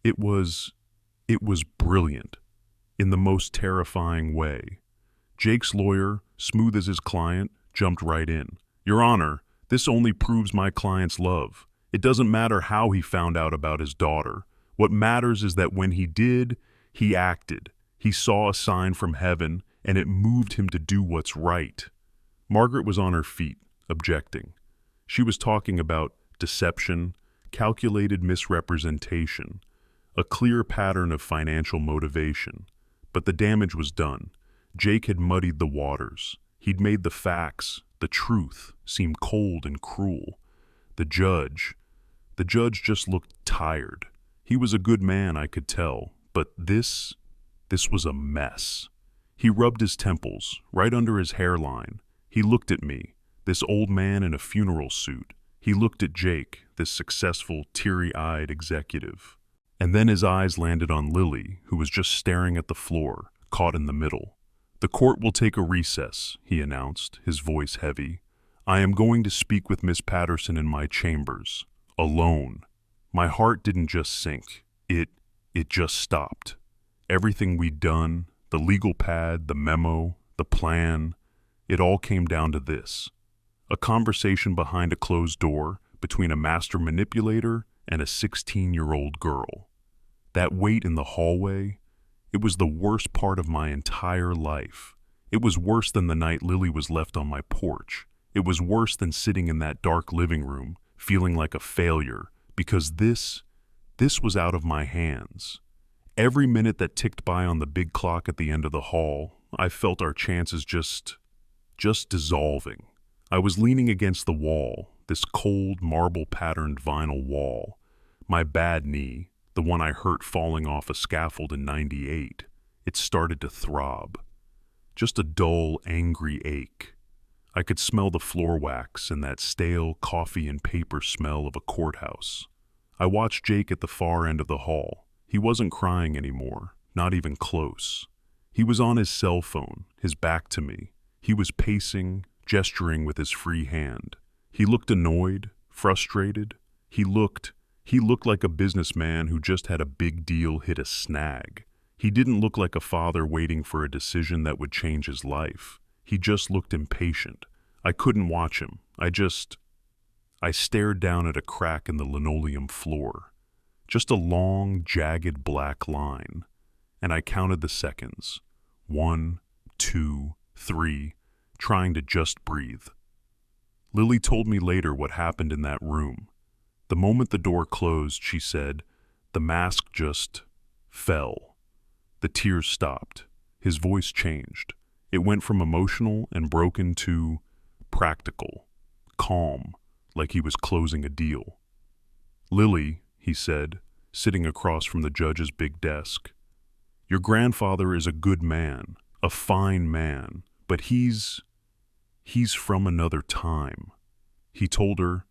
It was brilliant, in the most terrifying way. Jake's lawyer, smooth as his client, jumped right in. Your Honor, this only proves my client's love. It doesn't matter how he found out about his daughter. What matters is that when he did, he acted. He saw a sign from heaven, and it moved him to do what's right. Margaret was on her feet, objecting. She was talking about deception, calculated misrepresentation, a clear pattern of financial motivation. But the damage was done. Jake had muddied the waters. He'd made the facts, the truth, seem cold and cruel. The judge just looked tired. He was a good man, I could tell, but this was a mess. He rubbed his temples, right under his hairline. He looked at me, this old man in a funeral suit. He looked at Jake, this successful, teary-eyed executive. And then his eyes landed on Lily, who was just staring at the floor, caught in the middle. "The court will take a recess," he announced, his voice heavy. "I am going to speak with Miss Patterson in my chambers, alone." My heart didn't just sink. It just stopped. Everything we'd done, the legal pad, the memo, the plan, it all came down to this. A conversation behind a closed door between a master manipulator and a 16-year-old girl. That wait in the hallway, it was the worst part of my entire life. It was worse than the night Lily was left on my porch. It was worse than sitting in that dark living room, feeling like a failure, because this was out of my hands. Every minute that ticked by on the big clock at the end of the hall, I felt our chances just dissolving. I was leaning against the wall, this cold, marble-patterned vinyl wall. My bad knee, the one I hurt falling off a scaffold in '98, it started to throb. Just a dull, angry ache. I could smell the floor wax and that stale coffee and paper smell of a courthouse. I watched Jake at the far end of the hall. He wasn't crying anymore, not even close. He was on his cell phone, his back to me. He was pacing, gesturing with his free hand. He looked annoyed, frustrated. He looked like a businessman who just had a big deal hit a snag. He didn't look like a father waiting for a decision that would change his life. He just looked impatient. I couldn't watch him. I stared down at a crack in the linoleum floor. Just a long, jagged black line. And I counted the seconds. 1, 2, 3, trying to just breathe. Lily told me later what happened in that room. The moment the door closed, she said, the mask just fell. The tears stopped. His voice changed. It went from emotional and broken to practical, calm, like he was closing a deal. "Lily," he said, sitting across from the judge's big desk, "your grandfather is a good man, a fine man, but he's from another time." He told her,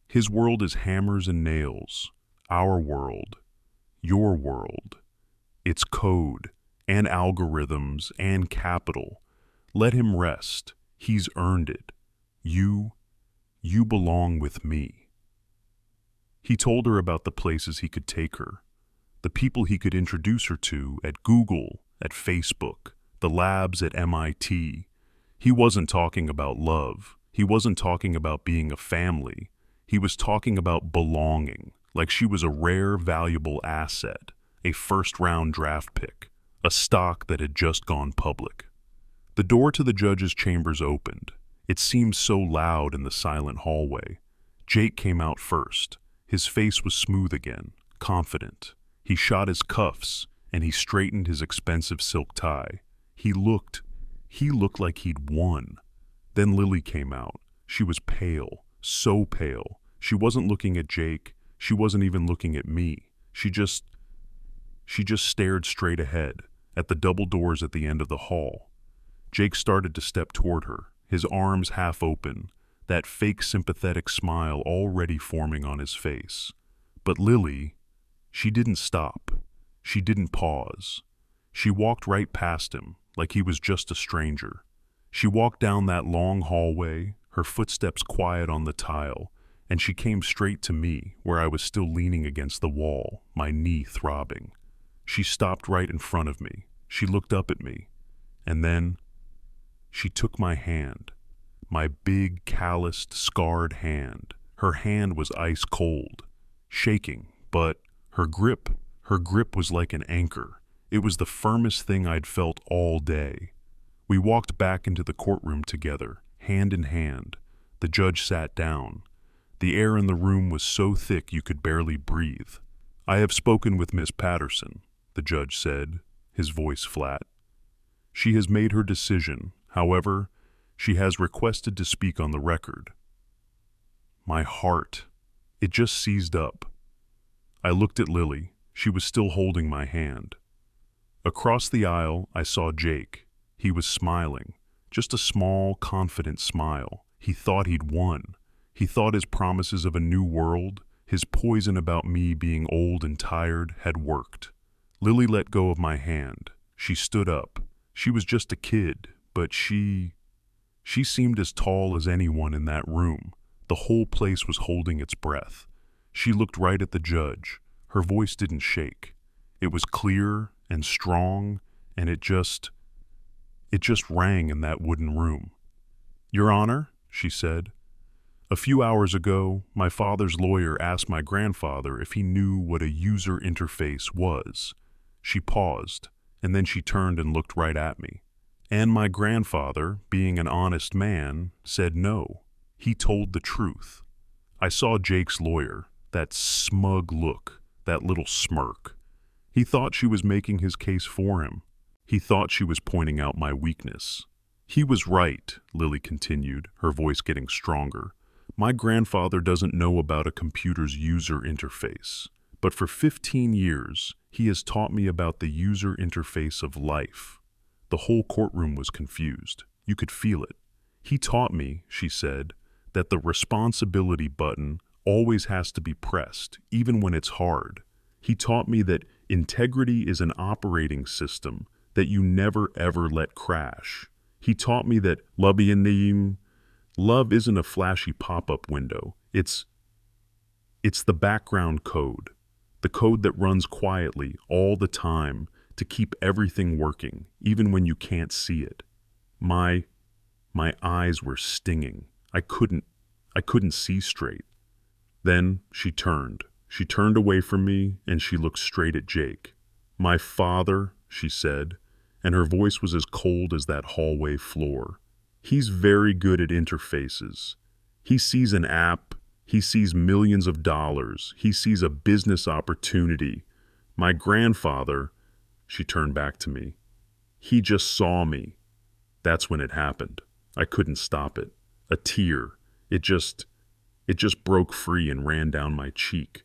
"His world is hammers and nails. Our world, your world, it's code and algorithms and capital. Let him rest. He's earned it. You belong with me." He told her about the places he could take her, the people he could introduce her to at Google, at Facebook, the labs at MIT. He wasn't talking about love. He wasn't talking about being a family. He was talking about belonging, like she was a rare, valuable asset, a first-round draft pick, a stock that had just gone public. The door to the judge's chambers opened. It seemed so loud in the silent hallway. Jake came out first. His face was smooth again, confident. He shot his cuffs, and he straightened his expensive silk tie. He looked like he'd won. Then Lily came out. She was pale, so pale. She wasn't looking at Jake. She wasn't even looking at me. She just stared straight ahead, at the double doors at the end of the hall. Jake started to step toward her, his arms half open, that fake sympathetic smile already forming on his face. But Lily, she didn't stop. She didn't pause. She walked right past him, like he was just a stranger. She walked down that long hallway, her footsteps quiet on the tile, and she came straight to me, where I was still leaning against the wall, my knee throbbing. She stopped right in front of me. She looked up at me. And then she took my hand, my big, calloused, scarred hand. Her hand was ice cold, shaking, but her grip was like an anchor. It was the firmest thing I'd felt all day. We walked back into the courtroom together, hand in hand. The judge sat down. The air in the room was so thick you could barely breathe. "I have spoken with Miss Patterson," the judge said, his voice flat. "She has made her decision. However, she has requested to speak on the record." My heart, it just seized up. I looked at Lily. She was still holding my hand. Across the aisle, I saw Jake. He was smiling, just a small, confident smile. He thought he'd won. He thought his promises of a new world, his poison about me being old and tired, had worked. Lily let go of my hand. She stood up. She was just a kid, but she seemed as tall as anyone in that room. The whole place was holding its breath. She looked right at the judge. Her voice didn't shake. It was clear and strong, and it just rang in that wooden room. "Your Honor," she said, "a few hours ago, my father's lawyer asked my grandfather if he knew what a user interface was." She paused, and then she turned and looked right at me. "And my grandfather, being an honest man, said no. He told the truth." I saw Jake's lawyer, that smug look, that little smirk. He thought she was making his case for him. He thought she was pointing out my weakness. "He was right," Lily continued, her voice getting stronger. "My grandfather doesn't know about a computer's user interface, but for 15 years, he has taught me about the user interface of life." The whole courtroom was confused. You could feel it. "He taught me," she said, "that the responsibility button always has to be pressed, even when it's hard. He taught me that integrity is an operating system that you never ever let crash. He taught me that love isn't a flashy pop-up window. It's the background code, the code that runs quietly all the time to keep everything working, even when you can't see it." My eyes were stinging. I couldn't see straight. Then she turned. She turned away from me and she looked straight at Jake. "My father," she said, and her voice was as cold as that hallway floor. "He's very good at interfaces. He sees an app, he sees millions of dollars, he sees a business opportunity. My grandfather," she turned back to me, "he just saw me." That's when it happened. I couldn't stop it. A tear. It just broke free and ran down my cheek.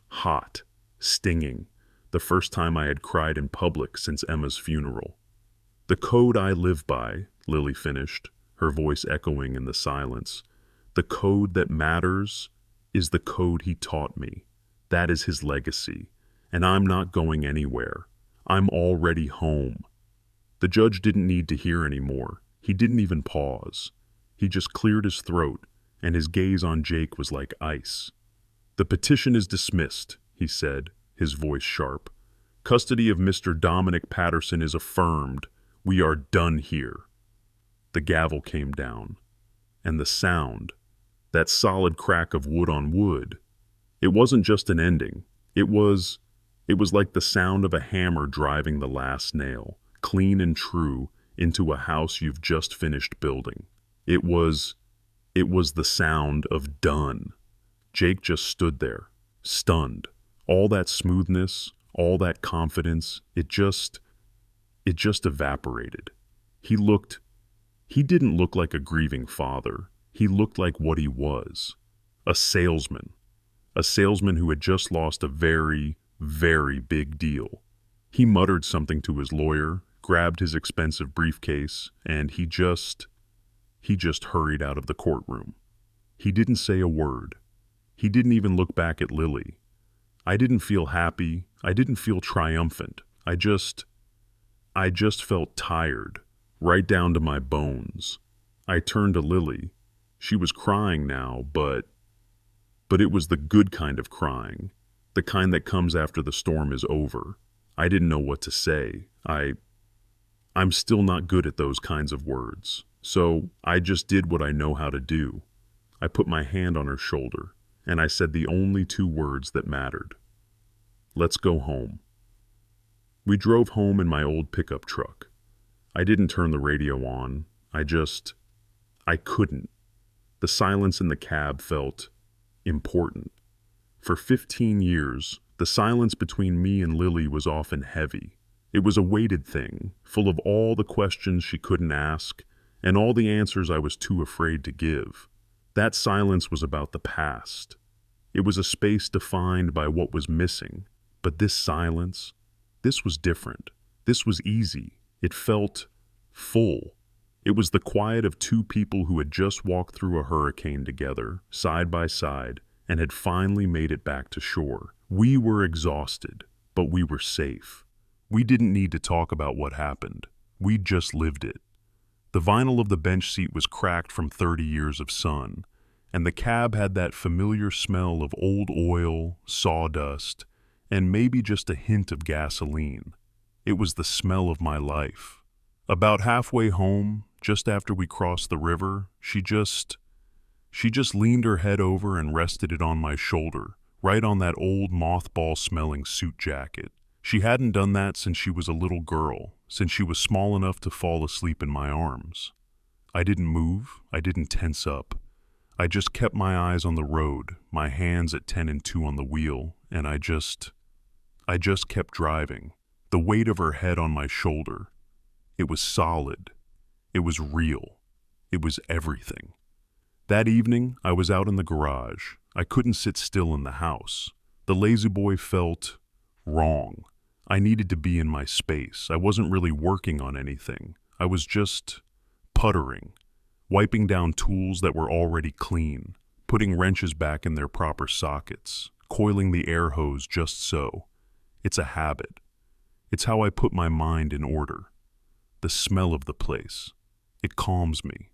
Hot, stinging. The first time I had cried in public since Emma's funeral. "The code I live by," Lily finished, her voice echoing in the silence. "The code that matters is the code he taught me. That is his legacy. And I'm not going anywhere. I'm already home." The judge didn't need to hear any more. He didn't even pause. He just cleared his throat, and his gaze on Jake was like ice. "The petition is dismissed," he said, his voice sharp. "Custody of Mr. Dominic Patterson is affirmed. We are done here." The gavel came down, and the sound, that solid crack of wood on wood, it wasn't just an ending. It was like the sound of a hammer driving the last nail, clean and true, into a house you've just finished building. It was the sound of done. Jake just stood there, stunned. All that smoothness, all that confidence, it just evaporated. He didn't look like a grieving father. He looked like what he was, a salesman who had just lost a very, very big deal. He muttered something to his lawyer, grabbed his expensive briefcase, and he just hurried out of the courtroom. He didn't say a word. He didn't even look back at Lily. I didn't feel happy. I didn't feel triumphant. I just felt tired, right down to my bones. I turned to Lily. She was crying now, but it was the good kind of crying, the kind that comes after the storm is over. I didn't know what to say. I'm still not good at those kinds of words, so I just did what I know how to do. I put my hand on her shoulder, and I said the only two words that mattered. "Let's go home." We drove home in my old pickup truck. I didn't turn the radio on. I couldn't. The silence in the cab felt important. For 15 years, the silence between me and Lily was often heavy. It was a weighted thing, full of all the questions she couldn't ask, and all the answers I was too afraid to give. That silence was about the past. It was a space defined by what was missing. But this silence, this was different. This was easy. It felt full. It was the quiet of two people who had just walked through a hurricane together, side by side, and had finally made it back to shore. We were exhausted, but we were safe. We didn't need to talk about what happened. We just lived it. The vinyl of the bench seat was cracked from 30 years of sun, and the cab had that familiar smell of old oil, sawdust, and maybe just a hint of gasoline. It was the smell of my life. About halfway home, just after we crossed the river, she just leaned her head over and rested it on my shoulder, right on that old mothball-smelling suit jacket. She hadn't done that since she was a little girl, since she was small enough to fall asleep in my arms. I didn't move, I didn't tense up. I just kept my eyes on the road, my hands at 10 and 2 on the wheel, and I just kept driving. The weight of her head on my shoulder. It was solid. It was real. It was everything. That evening, I was out in the garage. I couldn't sit still in the house. The lazy boy felt wrong. I needed to be in my space. I wasn't really working on anything. I was just puttering, wiping down tools that were already clean, putting wrenches back in their proper sockets, coiling the air hose just so. It's a habit. It's how I put my mind in order. The smell of the place. It calms me.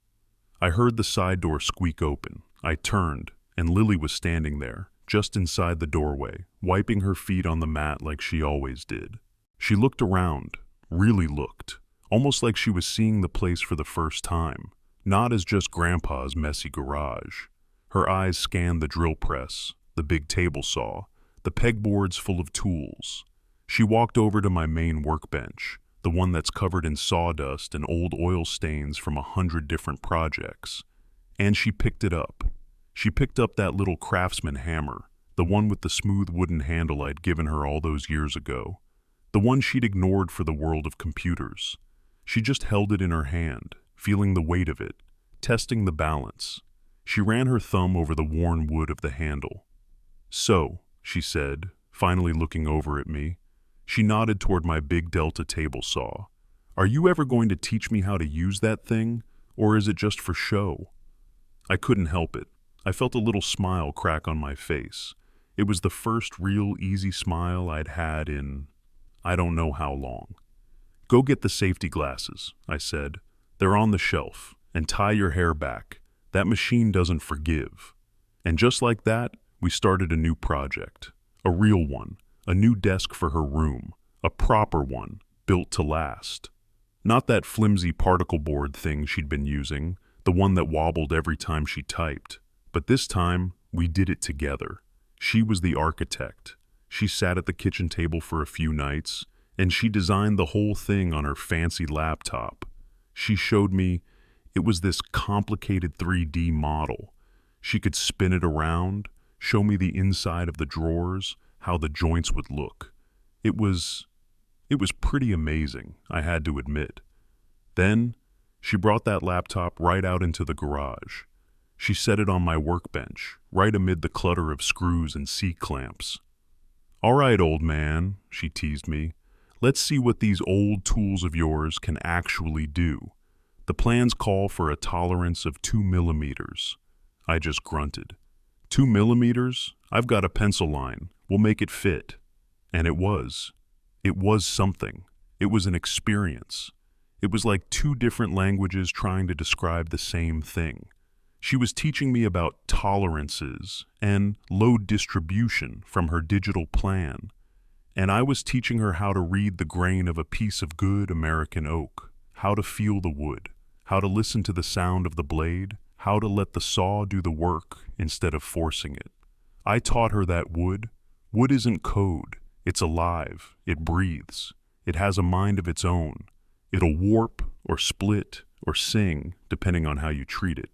I heard the side door squeak open. I turned, and Lily was standing there, just inside the doorway, wiping her feet on the mat like she always did. She looked around, really looked, almost like she was seeing the place for the first time, not as just Grandpa's messy garage. Her eyes scanned the drill press, the big table saw, the pegboards full of tools. She walked over to my main workbench, the one that's covered in sawdust and old oil stains from 100 different projects, and she picked it up. She picked up that little Craftsman hammer, the one with the smooth wooden handle I'd given her all those years ago, the one she'd ignored for the world of computers. She just held it in her hand, feeling the weight of it, testing the balance. She ran her thumb over the worn wood of the handle. "So," she said, finally looking over at me. She nodded toward my big Delta table saw. "Are you ever going to teach me how to use that thing, or is it just for show?" I couldn't help it. I felt a little smile crack on my face. It was the first real easy smile I'd had in I don't know how long. "Go get the safety glasses," I said. "They're on the shelf, and tie your hair back. That machine doesn't forgive." And just like that, we started a new project. A real one. A new desk for her room. A proper one, built to last. Not that flimsy particle board thing she'd been using, the one that wobbled every time she typed. But this time, we did it together. She was the architect. She sat at the kitchen table for a few nights, and she designed the whole thing on her fancy laptop. She showed me it was this complicated 3D model. She could spin it around, show me the inside of the drawers, how the joints would look. It was pretty amazing, I had to admit. Then, she brought that laptop right out into the garage. She set it on my workbench, right amid the clutter of screws and C-clamps. "All right, old man," she teased me. "Let's see what these old tools of yours can actually do. The plans call for a tolerance of 2 millimeters. I just grunted. 2 millimeters? I've got a pencil line. We'll make it fit. And it was. It was something. It was an experience. It was like two different languages trying to describe the same thing. She was teaching me about tolerances and load distribution from her digital plan. And I was teaching her how to read the grain of a piece of good American oak, how to feel the wood, how to listen to the sound of the blade, how to let the saw do the work instead of forcing it. I taught her that wood isn't code. It's alive. It breathes. It has a mind of its own. It'll warp or split or sing depending on how you treat it.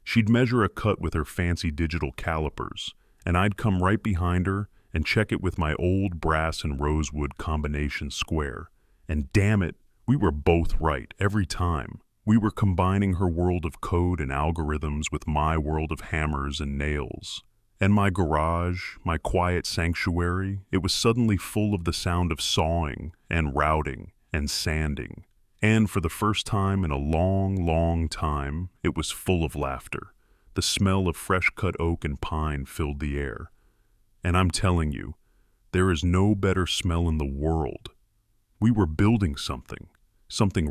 She'd measure a cut with her fancy digital calipers, and I'd come right behind her and check it with my old brass and rosewood combination square. And damn it, we were both right every time. We were combining her world of code and algorithms with my world of hammers and nails. And my garage, my quiet sanctuary, it was suddenly full of the sound of sawing and routing and sanding. And for the first time in a long, long time, it was full of laughter. The smell of fresh-cut oak and pine filled the air. And I'm telling you, there is no better smell in the world. We were building something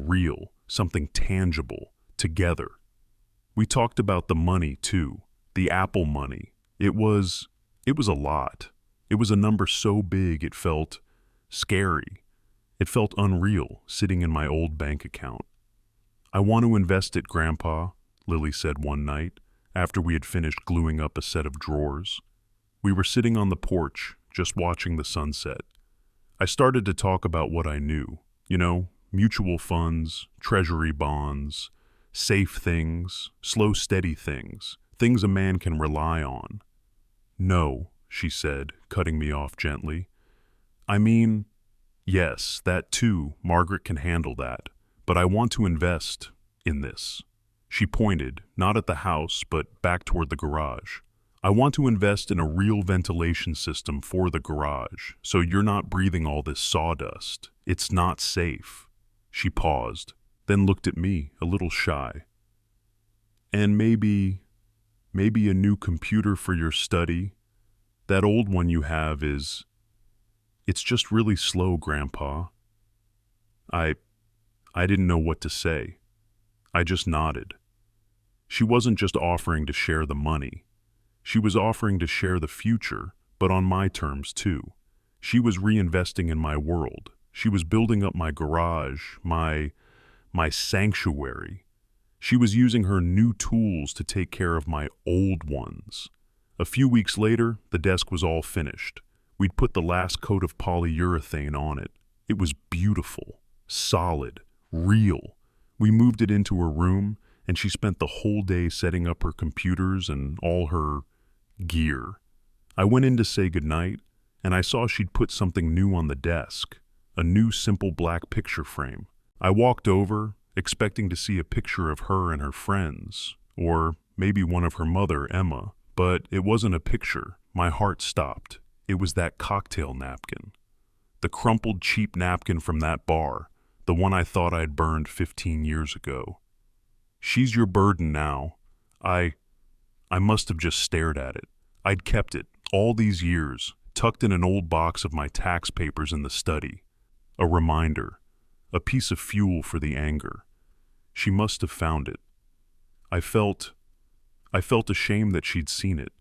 real, something tangible, together. We talked about the money, too, the Apple money. It was a lot. It was a number so big it felt scary. It felt unreal, sitting in my old bank account. "I want to invest it, Grandpa," Lily said one night, after we had finished gluing up a set of drawers. We were sitting on the porch, just watching the sunset. I started to talk about what I knew. Mutual funds, treasury bonds, safe things, slow, steady things, things a man can rely on. "No," she said, cutting me off gently. "I mean, yes, that too, Margaret can handle that, but I want to invest in this." She pointed, not at the house, but back toward the garage. "I want to invest in a real ventilation system for the garage, so you're not breathing all this sawdust. It's not safe." She paused, then looked at me, a little shy. "And maybe a new computer for your study? That old one you have it's just really slow, Grandpa." I didn't know what to say. I just nodded. She wasn't just offering to share the money. She was offering to share the future, but on my terms too. She was reinvesting in my world. She was building up my garage, my sanctuary. She was using her new tools to take care of my old ones. A few weeks later, the desk was all finished. We'd put the last coat of polyurethane on it. It was beautiful, solid, real. We moved it into her room, and she spent the whole day setting up her computers and all her gear. I went in to say goodnight, and I saw she'd put something new on the desk, a new simple black picture frame. I walked over, expecting to see a picture of her and her friends, or maybe one of her mother, Emma, but it wasn't a picture. My heart stopped. It was that cocktail napkin. The crumpled, cheap napkin from that bar, the one I thought I'd burned 15 years ago. "She's your burden now." I must have just stared at it. I'd kept it, all these years, tucked in an old box of my tax papers in the study. A reminder, a piece of fuel for the anger. She must have found it. I felt ashamed that she'd seen it,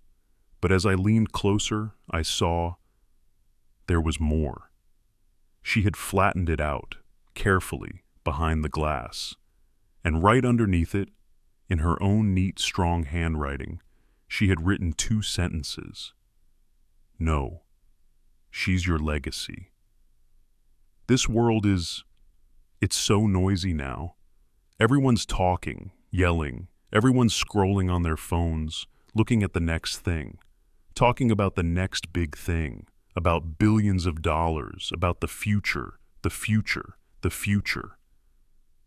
but as I leaned closer, I saw there was more. She had flattened it out, carefully, behind the glass, and right underneath it, in her own neat, strong handwriting, she had written 2 sentences. "No, she's your legacy." This world it's so noisy now. Everyone's talking, yelling, everyone's scrolling on their phones, looking at the next thing, talking about the next big thing, about billions of dollars, about the future, the future, the future.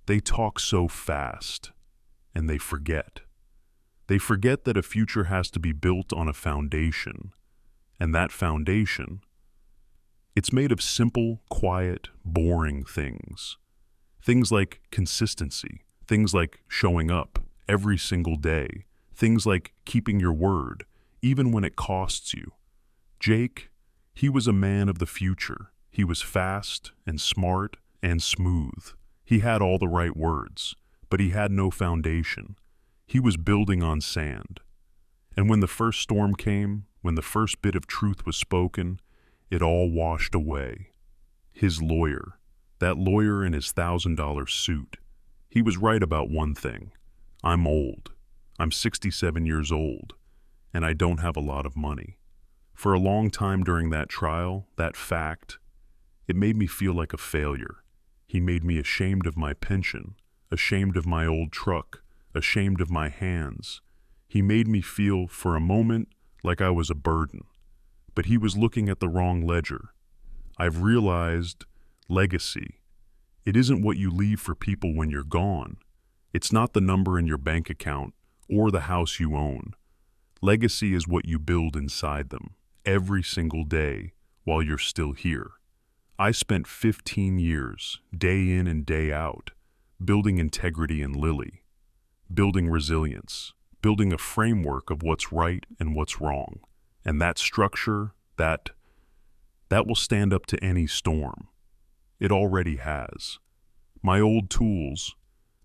They talk so fast, and they forget. They forget that a future has to be built on a foundation, and that foundation, it's made of simple, quiet, boring things. Things like consistency, things like showing up every single day, things like keeping your word, even when it costs you. Jake, he was a man of the future. He was fast and smart and smooth. He had all the right words, but he had no foundation. He was building on sand. And when the first storm came, when the first bit of truth was spoken, it all washed away. His lawyer, that lawyer in his $1,000 suit, he was right about one thing. I'm old. I'm 67 years old, and I don't have a lot of money. For a long time during that trial, that fact, it made me feel like a failure. He made me ashamed of my pension, ashamed of my old truck, ashamed of my hands. He made me feel, for a moment, like I was a burden. But he was looking at the wrong ledger. I've realized legacy. It isn't what you leave for people when you're gone. It's not the number in your bank account or the house you own. Legacy is what you build inside them, every single day, while you're still here. I spent 15 years, day in and day out, building integrity in Lily, building resilience, building a framework of what's right and what's wrong. And that structure, that will stand up to any storm. It already has. My old tools,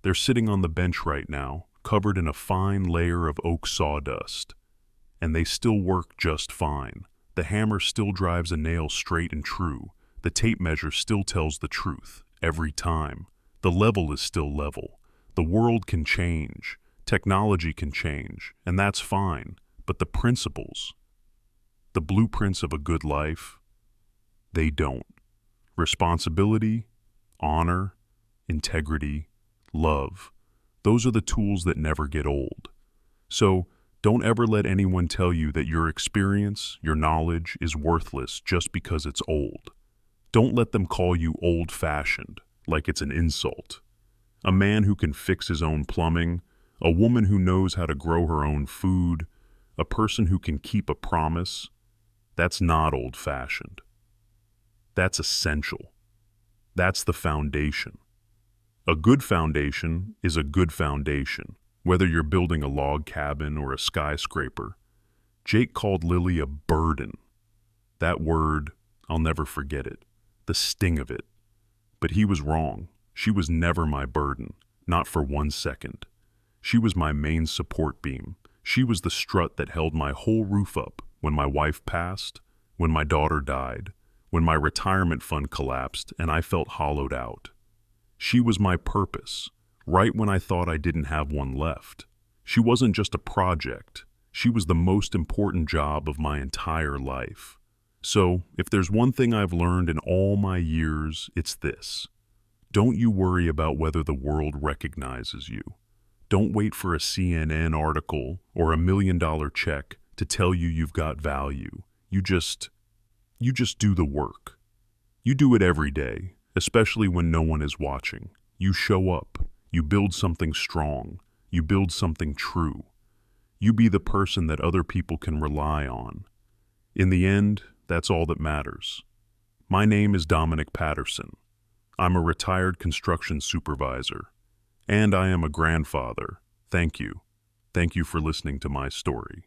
they're sitting on the bench right now, covered in a fine layer of oak sawdust. And they still work just fine. The hammer still drives a nail straight and true. The tape measure still tells the truth, every time. The level is still level. The world can change. Technology can change, and that's fine. But the principles, the blueprints of a good life, they don't. Responsibility, honor, integrity, love. Those are the tools that never get old. So, don't ever let anyone tell you that your experience, your knowledge is worthless just because it's old. Don't let them call you old-fashioned, like it's an insult. A man who can fix his own plumbing, a woman who knows how to grow her own food, a person who can keep a promise, that's not old-fashioned. That's essential. That's the foundation. A good foundation is a good foundation. Whether you're building a log cabin or a skyscraper, Jake called Lily a burden. That word, I'll never forget it, the sting of it. But he was wrong. She was never my burden, not for 1 second. She was my main support beam. She was the strut that held my whole roof up when my wife passed, when my daughter died, when my retirement fund collapsed and I felt hollowed out. She was my purpose. Right when I thought I didn't have one left. She wasn't just a project. She was the most important job of my entire life. So, if there's one thing I've learned in all my years, it's this. Don't you worry about whether the world recognizes you. Don't wait for a CNN article or $1 million check to tell you you've got value. You just do the work. You do it every day, especially when no one is watching. You show up. You build something strong. You build something true. You be the person that other people can rely on. In the end, that's all that matters. My name is Dominic Patterson. I'm a retired construction supervisor. And I am a grandfather. Thank you. Thank you for listening to my story.